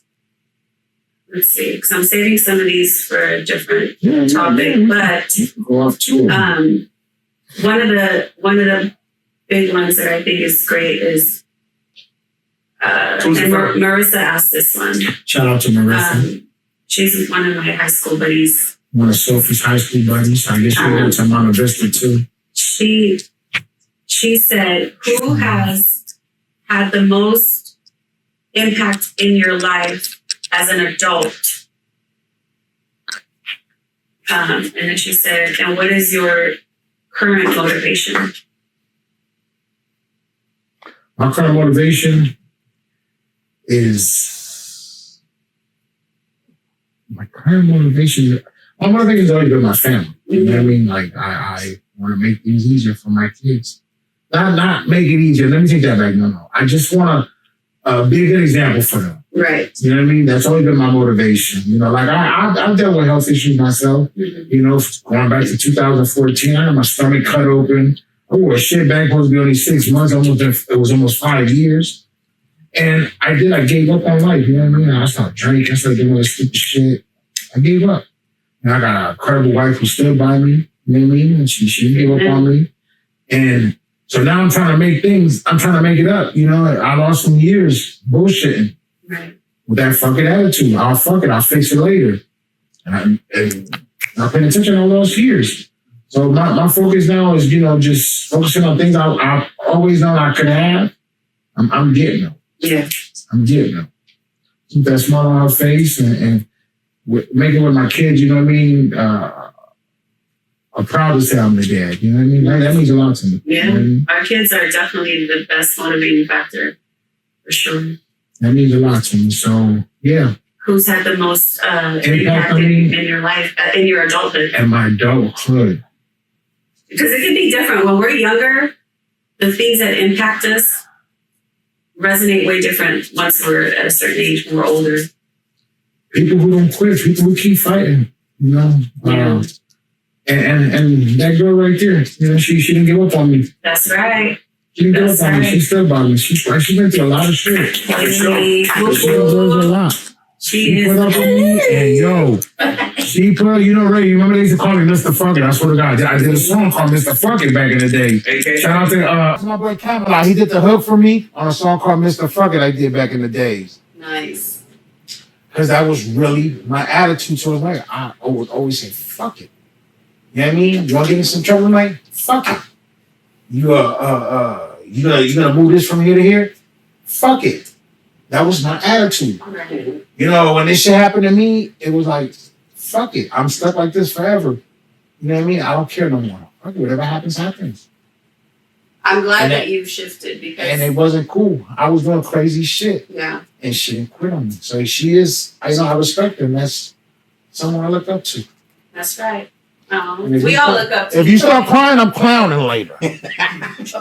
let's see, because I'm saving some of these for a different topic, but Go off to it. one of the big ones that I think is great is and Marissa asked this one. Shout out to Marissa. She's one of my high school buddies. One of Sophie's high school buddies. I guess you went to Mount Vista too. She said, who has had the most impact in your life as an adult? And then she said, and what is your current motivation? My current motivation is my motivation has always been my family. You know what I mean? Like I want to make things easier for my kids. Not make it easier. Let me take that back. No. I just want to be a good example for them. Right. You know what I mean? That's always been my motivation. You know, like I've dealt with health issues myself. Mm-hmm. You know, going back to 2014, I had my stomach cut open. I wore a shit bag, supposed to be only 6 months. It was almost 5 years. And I gave up on life. You know what I mean? I started drinking. I started doing all this stupid shit. I gave up. And I got a incredible wife who stood by me. You know what I mean? And she gave up on me. And so now I'm trying to make it up. You know, I lost some years bullshitting. Right. With that fucking attitude. I'll fix it later. And not paying attention all those years. So my focus now is, you know, just focusing on things I always known I could have. I'm getting them. Yeah. I'm getting them. Keep that smile on her face and make it with my kids, you know what I mean? A I'm proud to say I'm the dad. You know what I mean? That means a lot to me. Yeah. You know what I mean? Our kids are definitely the best motivating factor, for sure. That means a lot to me. So yeah. Who's had the most Impact impact on me? in your life, in your adulthood? And my adulthood. Because it can be different. When we're younger, the things that impact us resonate way different once we're at a certain age, when we're older. People who don't quit, people who keep fighting, you know. Yeah. And that girl right there, you know, she didn't give up on me. That's right. She didn't give That's up on me. right. She still by me. She went through a lot of shit. She She deserves a lot. She Put up is. with me, and she put, you know, Ray, you remember they used to call me Mr. Fucking? I swear to God, I did a song called Mr. Fucking back in the day. AK. Shout out to my boy Camelot. He did the hook for me on a song called Mr. Fucking I did back in the days. Nice. Because that was really my attitude towards life. I would always say, fuck it. You know what I mean? You want to get in some trouble tonight? Fuck it. You gonna move this from here to here? Fuck it. That was my attitude. Right. You know, when this shit happened to me, it was like, fuck it. I'm stuck like this forever. You know what I mean? I don't care no more. Fuck it. Whatever happens, happens. I'm glad And that you've shifted because And it wasn't cool. I was doing crazy shit. yeah. And she didn't quit on me. So she is, I respect her. And that's someone I look up to. That's right. And if We you all start- look up to If you start crying, I'm clowning later.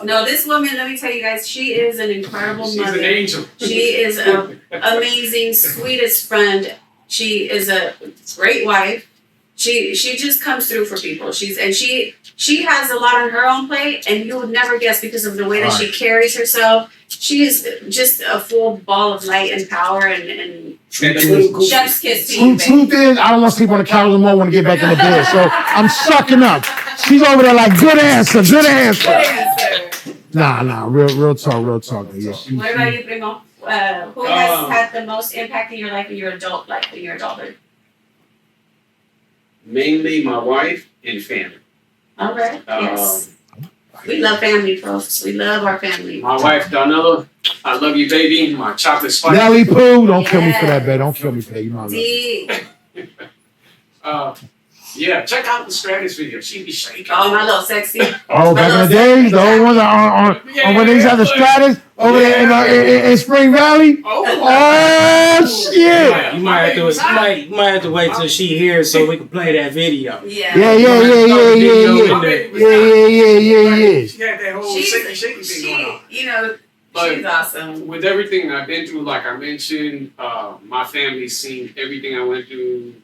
No, this woman, let me tell you guys, she is an incredible She's mother. an angel. She is an amazing, sweetest friend. She is a great wife. She just comes through for people. She has a lot on her own plate, and you would never guess because of the way that she carries herself. She is just a full ball of light and power, and chef's kiss to you, babe. Truth is, I don't want to sleep on the couch anymore. I want to get back in the bed. So I'm sucking up. She's over there like, good answer, good answer. Good answer. Nah, real talk. Yeah, What about you, Primo? Who has had the most impact in your life, in your adult life, in your adulthood? Mainly my wife and family. All right. Yes. We love family, folks. We love our family. My wife Donella, I love you, baby. My chocolate spice. Nelly Pooh, don't kill me for that, babe. Don't kill me for that. You know I love you. D. Yeah, check out the Stratus video. She be shaking. Oh, my little sexy. Oh, back in the days, the old ones on when they used to have the Stratus over there in Spring Valley. Oh shit! You might have to wait till she hears so we can play that video. Yeah. Yeah. She had that whole shaky thing going on. But She's awesome. with everything I've been through, like I mentioned, my family's seen everything I went through.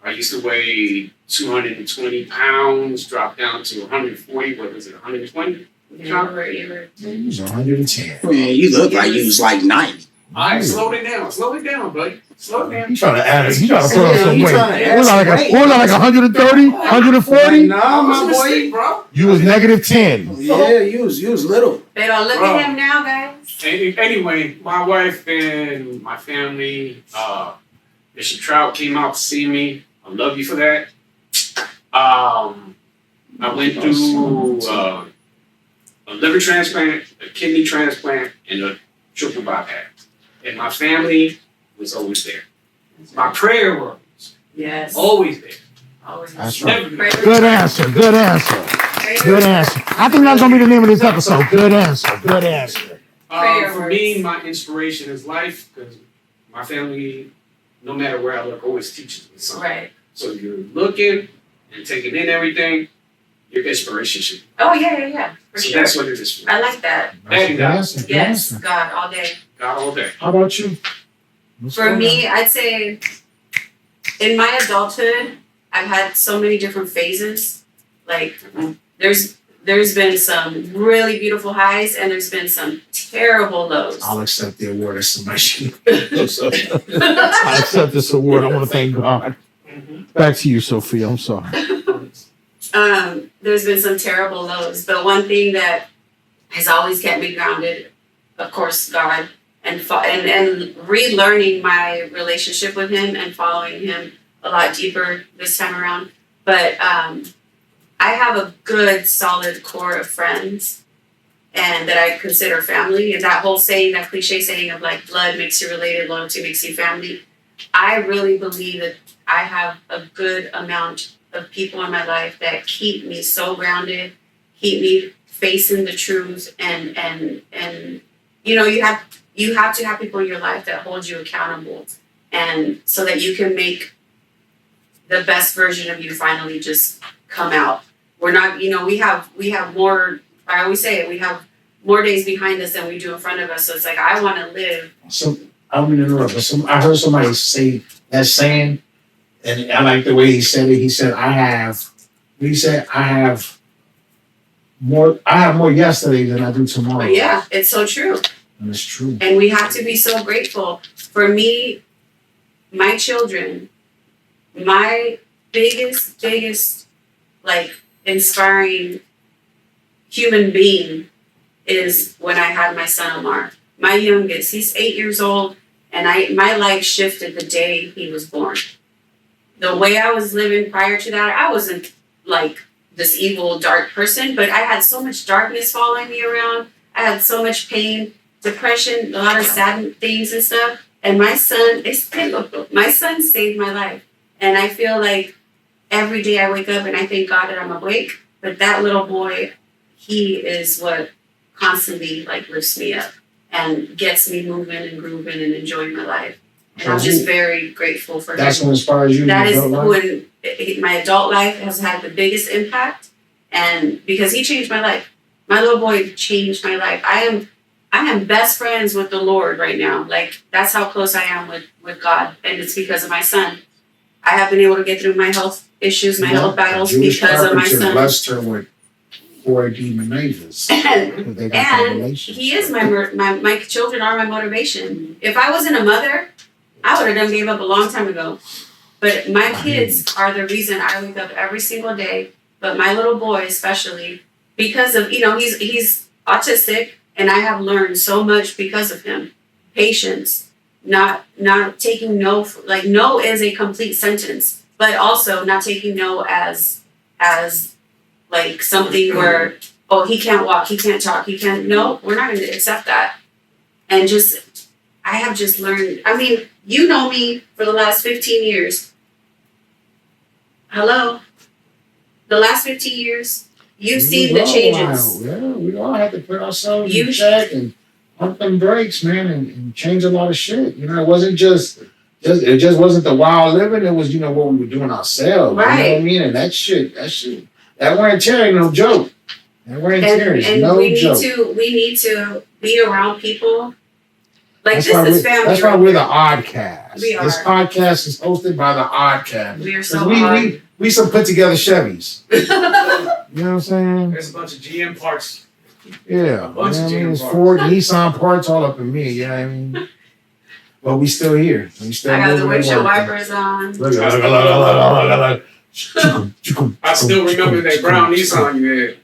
I used to weigh 220 pounds, dropped down to 140. What was it, 120? You were. It was 110. Man, you look like you was like 90. All right, slow it down, buddy. Slow it down. You trying to add it? You trying to put on some You weight? trying to add What was some like weight. 130, 140? Nah, my boy. Mistake, bro. You was -10. Yeah, you was little. They don't look Bro. at him now, guys. Anyway, my wife and my family, Bishop Trout came out to see me. I love you for that. I went through a liver transplant, a kidney transplant, and a triple bypass. And my family was always there. My prayer was Yes. always there. Always. That's right. Never Good answer. Good answer. I think that's gonna be the name of this episode. Good answer. Good answer. Prayer For words. me, my inspiration is life because my family, no matter where I look, always teaches me something. Right. So you're looking and taking in everything, your inspiration should. Oh, yeah. For So sure. that's what it is for me. I like that. That's a good answer. Good Yes. answer. God, all day. God all day. How about you? What's For going me, I'd say in my adulthood, I've had so many different phases. Like there's been some really beautiful highs and there's been some terrible lows. I'll accept the award as somebody. I accept this award. I want to thank God. Back to you, Sophia. I'm sorry. There's been some terrible lows, but one thing that has always kept me grounded, of course, God, and relearning my relationship with Him and following Him a lot deeper this time around. But I have a good, solid core of friends, and that I consider family. And that whole saying, that cliche saying of like blood makes you related, loyalty makes you family. I really believe that I have a good amount of people in my life that keep me so grounded, keep me facing the truth, and you know, you have to have people in your life that hold you accountable, and so that you can make the best version of you finally just come out. We're not, you know, we have more, I always say it, we have more days behind us than we do in front of us. So it's like, I want to live. So I don't mean to interrupt, but I heard somebody say that saying, and I like the way he said it. He said, I have more yesterday than I do tomorrow. But yeah, it's so true. And it's true. And we have to be so grateful. For me, my children, my biggest, like, inspiring human being is when I had my son Omar. My youngest, he's 8 years old, and my life shifted the day he was born. The way I was living prior to that, I wasn't like this evil, dark person, but I had so much darkness following me around. I had so much pain, depression, a lot of sad things and stuff. And my son, my son saved my life. And I feel like every day I wake up and I thank God that I'm awake. But that little boy, he is what constantly like lifts me up and gets me moving and grooving and enjoying my life. And I'm just very grateful for That's him. what inspires you. That is when when my adult life has had the biggest impact, and because he changed my life. My little boy changed my life. I am best friends with the Lord right now. Like, that's how close I am with God, and it's because of my son. I have been able to get through my health issues, my health battles because of my son. Blessed her with 4 demon angels. And They got that And relationship. he is my children are my motivation. If I wasn't a mother, I would have done gave up a long time ago. But my kids are the reason I wake up every single day. But my little boy especially, because of, you know, he's autistic, and I have learned so much because of him. Patience, not taking no, like no is a complete sentence, but also not taking no as like something where, oh, he can't walk, he can't talk, he can't, no, we're not going to accept that. And just, I have just learned, I mean, you know me for the last 15 years. Hello? The last 15 years, you've seen the changes. Yeah, we all have to put ourselves You in check and pump them brakes, man, and change a lot of shit. You know, it wasn't just it just wasn't the wild living. It was, you know, what we were doing ourselves. Right. You know what I mean? And that wear and tear ain't no joke. That wear and tear is And no we need joke. we need to be around people. Like, That's why this is family. That's why right we're the here. Oddcast. We are. This podcast is hosted by the Oddcast. We are 'Cause so we odd. we some put together Chevys. You know what I'm saying? There's a bunch of GM parts. Yeah, A bunch you know of what I mean? GM It's parts. Ford, Nissan parts all up in me. You know what I mean? But we still here. We still I got the moving and windshield working. wipers on. Look at I still remember that brown Nissan you had.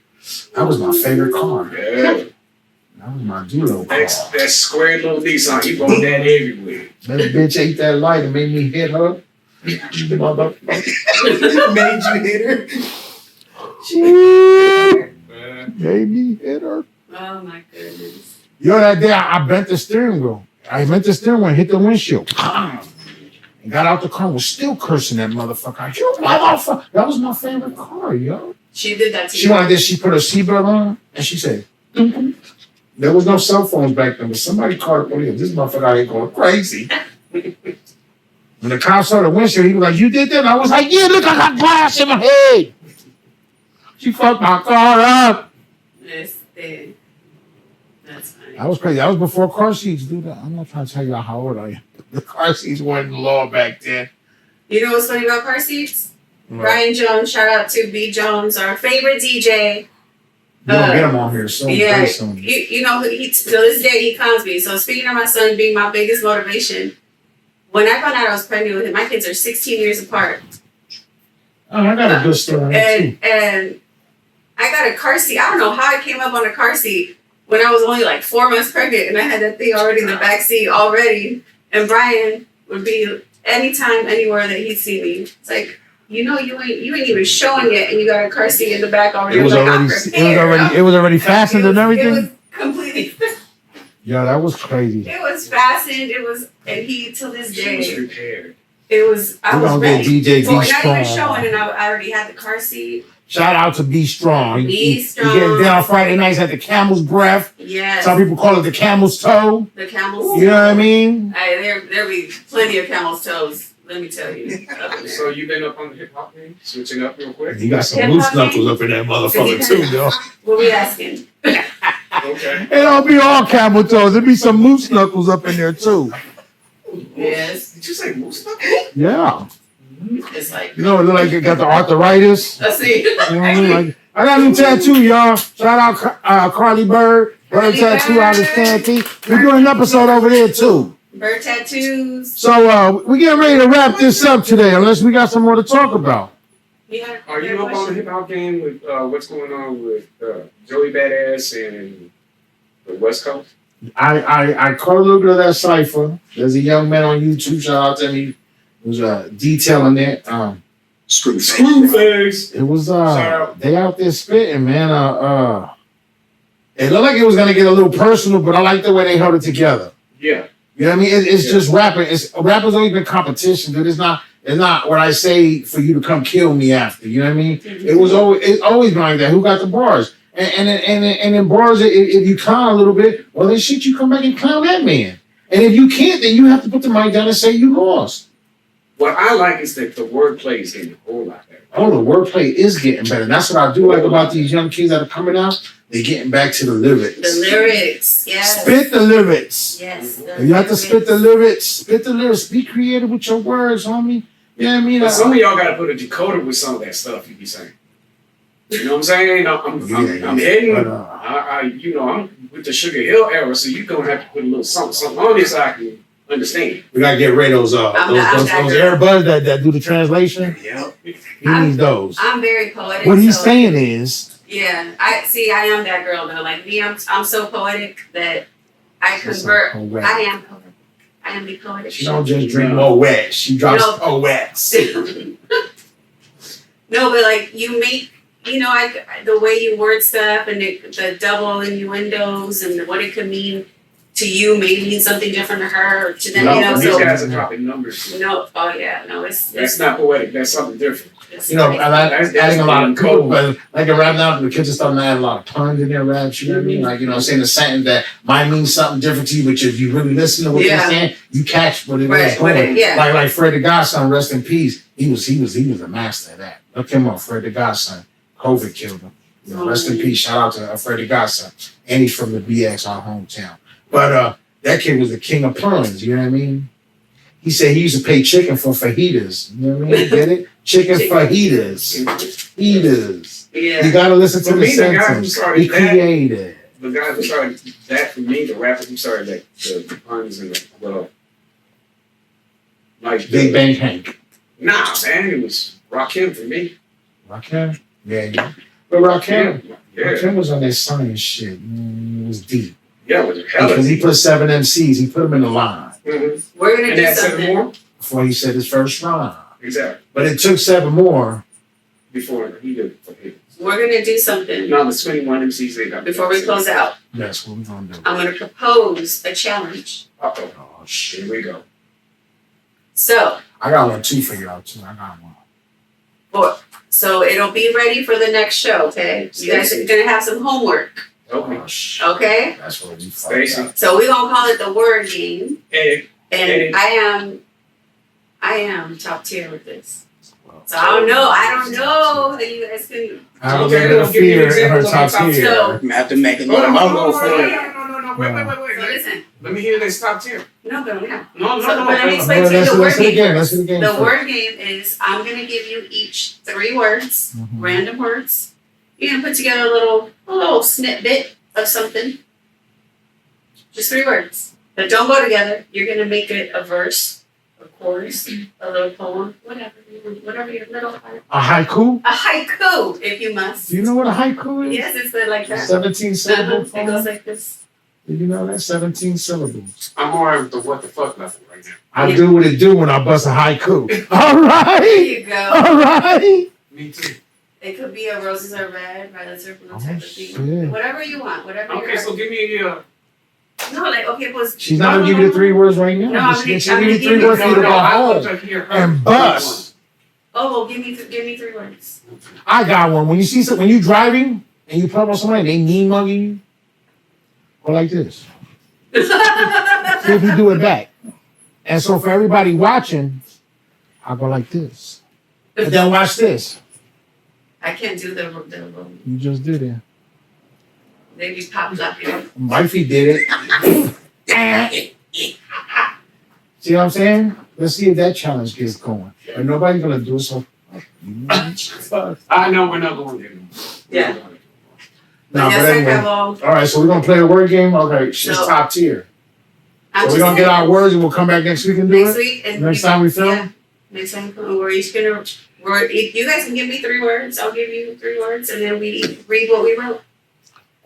That was my favorite car. Yeah. That was my Dulo car. That square little Nissan. He brought that everywhere. That bitch ate that light and made me hit her. Made you hit her. Made me hit her. Oh my goodness. Yo, that day I bent the steering wheel. I bent the steering wheel and hit the windshield. And got out the car and was still cursing that motherfucker. You motherfucker. That was my favorite car, yo. She did that to She you. wanted this, she put her seatbelt on and she said, "Dum, dum." There was no cell phones back then, but somebody called the police. This motherfucker out here going crazy. When the cop saw the windshield, he was like, "You did that?" And I was like, "Yeah, look, I got glass in my head." She fucked my car up. That's funny. That was crazy. That was before car seats, dude. I'm not trying to tell you how old I am. The car seats weren't the law back then. You know what's funny about car seats? Brian Jones, shout out to B Jones, our favorite DJ. You're gonna get him on here soon. Yeah, Very soon. you know, he to this day he calms me. So speaking of my son being my biggest motivation, when I found out I was pregnant with him, my kids are 16 years apart, Oh, I got a good story on that too. and I got a car seat. I don't know how I came up on a car seat when I was only like 4 months pregnant, and I had that thing already in the back seat already. And Brian would be anytime, anywhere that he'd see me. It's like, you know, you ain't even showing yet, and you got a car seat in the back already. It was I'm like, already, I'm prepared. it was already fastened and It everything. was completely. Yeah, that was crazy. It was fastened. It was, and he till this She was day. prepared. It was. I We're was gonna ready. get DJ Well, B not even Strong. showing, and I already had the car seat. Shout out to Be Strong. Be He Strong. getting down Friday nights at the Camel's Breath. Yes. Some people call it the Camel's Toe. The camels. You know what I mean? Hey, there be plenty of camel's toes. Let me tell you. So you've been up on the hip hop game, switching up real quick. You got some Hip loose hop knuckles up in that motherfucker too, yo. What we asking? Okay. It don't be all camel toes. There be some moose knuckles up in there too. Yes. Did you say moose knuckle? Yeah. It's like. You know, it look like it got the arthritis. Let's see. You know what I mean? Like, I got a new tattoo, y'all. Shout out Carly Bird. Bird Carly tattoo Bird. out of Stanty. We're doing an episode over there too. Bird tattoos. So we getting ready to wrap this up today, unless we got some more to talk about. Yeah. Are you up on the hip hop game with what's going on with Joey Badass and the West Coast? I caught a little bit of that cipher. There's a young man on YouTube, shout out to him, who's detailing it. Screwface. It was Shout out. they out there spitting, man. It looked like it was gonna get a little personal, but I like the way they held it together. Yeah. You know what I mean? It's Yeah. just rapping. Rappers don't even competition, dude. It's not what I say for you to come kill me after. You know what I mean? It's always been like that. Who got the bars? And in bars, if you clown a little bit, well then shit, you come back and clown that man. And if you can't, then you have to put the mic down and say you lost. What I like is that the wordplay is getting a whole lot better. Oh, the wordplay is getting better. And that's what I do like about these young kids that are coming out. They're getting back to the lyrics. The lyrics. Yes. Spit the lyrics. Yes. You have to spit the lyrics. Spit the lyrics. Be creative with your words, homie. You know what I mean? But some of y'all got to put a decoder with some of that stuff you be saying. You know what I'm saying? I'm heading. But, I'm with the Sugar Hill era, so you're gonna have to put a little something on this so I can understand. we gotta get rid of those I'm those not earbuds that do the translation. Yeah. He needs those. I'm very poetic. What he's so- saying is, Yeah, I am that girl though. Like me, I'm so poetic that I She's convert. so poetic. I am poetic. I am the poetic. she don't just drink more wet. She drops No. poets. No, but like you make, the way you word stuff and the double innuendos and what it could mean to you may mean something different to her or to them. No, These So guys are dropping numbers. no, oh yeah, no, it's That's not poetic. That's something different. it's You know, crazy. I like That's adding a lot of cool. code, but like a rap now, the kids are starting to add a lot of puns in their raps. You know what I mean? Like, saying a sentence that might mean something different to you, but if you really listen to what Yeah. they're saying, you catch what it is Right, what going. it- yeah. Like Fred the Godson, rest in peace. He was a master of that. Look him up, Fred the Godson. COVID killed him. Rest in peace. Shout out to Fred the Godson. And he's from the BX, our hometown. But that kid was the king of puns. You know what I mean? He said he used to pay chicken for fajitas. You know what I mean? Get it? Chicken fajitas. Fajitas. You Yeah. gotta listen to For the me, the guy who sentence. started Be that- creative. The guy who started that for me, the rapper who started that, the puns and like Big Bang Hank. Nah, man, it was Rakim for me. Rakim? Yeah. But Rakim Yeah, was on that science shit. It was deep. yeah, it was hella. Because he put 7 MCs. He put them in the line Mhm. We're gonna And do that's seven something. more. before he said his first rhyme. Exactly. But it took 7 more. Before he did it for him. We're gonna do something No, the 21 MCs they got. before we close out. That's what we're gonna do. I'm gonna propose a challenge. Uh-oh. Oh shit. Here we go. So, I got one too for y'all too. I got one. so it'll be ready for the next show. Okay, you guys are gonna have some homework. Okay. Oh shit. Okay, That's what we fucked Stacy. up. so we're gonna call it the word game, Hey, and Hey. I am top tier with this. So I don't know that you guys can. I have a Okay, little bit of well, give me an fear in her example of top top tier. tier. I have to make a hold little on, mumbo hold on, for hold on, you. no, wait. So listen, Let me hear this top tier. no, but yeah. No, So, but let me no. explain to you Let's the do word it game. again. Let's do it again. The first. word game is I'm gonna give you each 3 words, Mhm. random words. You're gonna put together a little snippet of something. Just 3 words that don't go together. You're gonna make it a verse, a chorus, a little poem, whatever your little A haiku? a haiku, if you must. Do you know what a haiku is? Yes, it's like that. 17 syllable It goes poem? like this. Did you know that? 17 syllables. I'm more of the what the fuck level right now. I Yeah. do what it do when I bust a haiku. All There right. you go. All right. Me too. It could be a roses are red, violets are blue type of shit. thing. Whatever you want, whatever Okay, you're so give me No, like, okay, pues. She's not gonna give you the 3 words right now. No, I'm She's gonna gonna give you give 3 you- words for you to go I want home to hear her. and bust. Oh, well, give me 3 words. I got one. When you see when you driving and you pull up on somebody, they mean mugging you. Go like this. See if you do it back. And so for everybody watching, I'll go like this. And then watch this. I can't do the You just did it. they be popped up here. Wifey did it. See what I'm saying? Let's see if that challenge gets going. But nobody's gonna do it, so I know we're not going there. Yeah. no, Yes, but I anyway. have all. All right, so we're gonna play a word game. Okay, it's No. top tier. I'm So we're just gonna get saying, our words and we'll come back next week and do next it. week. And Next time we film? Yeah, next time we're each gonna. If you guys can give me 3 words, I'll give you 3 words, and then we read what we wrote.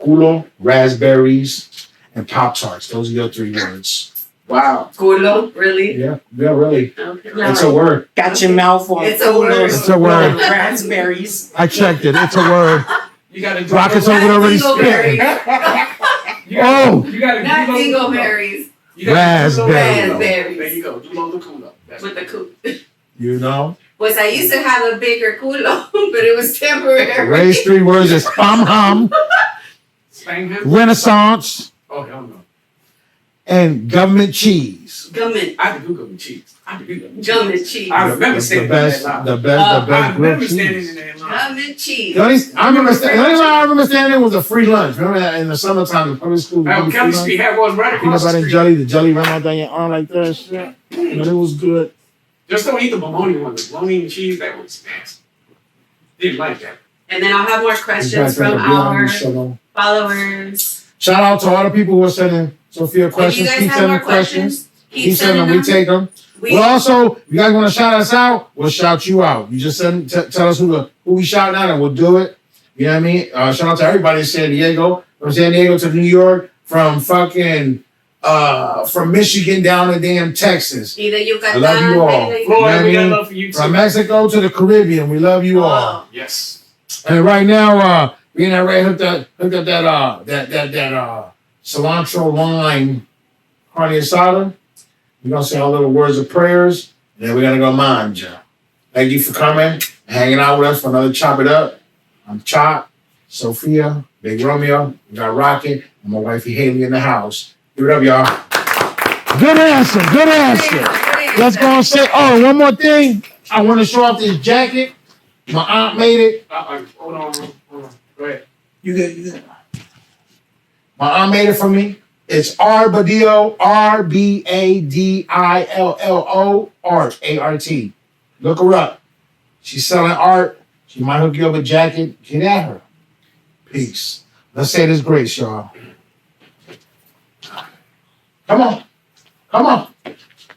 Culo, raspberries, and Pop Tarts. Those are your 3 words. Wow. Culo, really? Yeah, really. Okay. It's a word. Got your mouth on. It's a word. It's a word. Raspberries. I checked it. It's a word. You gotta do Rockets over there already Dingleberries. spitting. Oh, You gotta Not do those- dingleberries You gotta do those- Raspberry. There you Raspberries go. Do low the culo. That's with the cool. you know. Was I used to have a bigger culo, but it was temporary. Ray's 3 words is hum, Spang him? renaissance, Oh, hell no. and government cheese. Gummit. I had to Google with cheese. I had to Google with cheese. Gummit cheese. I remember The standing best, in that line. the best I grilled remember standing cheese. in that line. Gummit cheese. The only I remember standing was a free lunch. Remember that in the summertime, the public school. Now, free Kelly lunch? Street had one right Peanut across the butter and street. jelly. The jelly ran out down your arm like that. Shit. But it was good. Just don't eat the bologna one. The bologna and cheese, that was nasty. Didn't like that. And then I'll have more questions from our followers. Shout out to all the people who are sending Sophia If you questions. guys Keep have more sending questions. questions, Keep sending them. We take them. We- Well, also, if you guys want to shout us out, we'll shout you out. You just send, tell us who we shouting out, and we'll do it. You know what I mean? Shout out to everybody in San Diego, from San Diego to New York, from fucking from Michigan down to damn Texas, Either Yucatan, I love you all. Mérida, Florida, Yeah, we got man. love for you too. from Mexico to the Caribbean. We love you all. Oh, Yes. And right now, me and Ray hooked up that cilantro lime carne asada. We're gonna say our little words of prayers, and then we're gonna go manja. Thank you for coming, hanging out with us for another Chop It Up. I'm Chop, Sophia, Big Romeo, we got Rocket, and my wifey Haley in the house. Give it up, y'all. Good answer, good answer. Let's go and say, oh, one more thing. I want to show off this jacket. My aunt made it. Hold on. Go ahead. You good? My aunt made it for me. It's Arbadillo, Rbadillo, art, A-R-T. Look her up. She's selling art. She might hook you up a jacket. Get at her. Peace. Let's say this grace, y'all. Come on. Come on.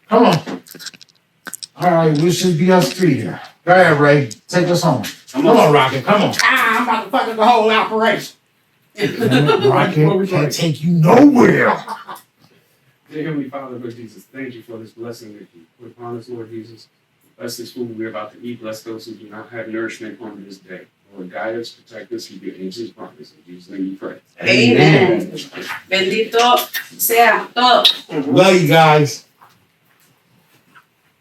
Come on. All right, we should be us 3 here. Go ahead, Ray. Take us home. Come on, Rocket. Come on. I'm about to fuck up the whole operation. Rocket can't take you nowhere. Dear Heavenly Father, Lord Jesus, thank you for this blessing that you put upon us, Lord Jesus. Bless this food we're about to eat. Bless those who do not have nourishment on this day. Lord, guide us, protect us, keep your angels promise. In Jesus' name we pray. Amen. Bendito sea todo. Love you guys.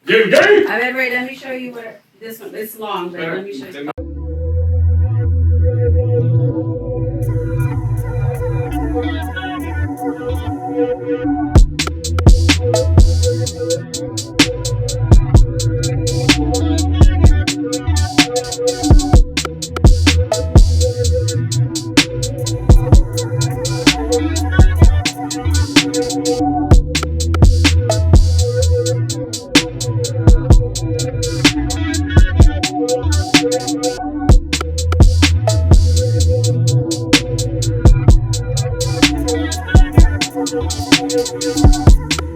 Game, game! A ver, Ray, let me show you where this one. It's long, but let me show you. Thank you.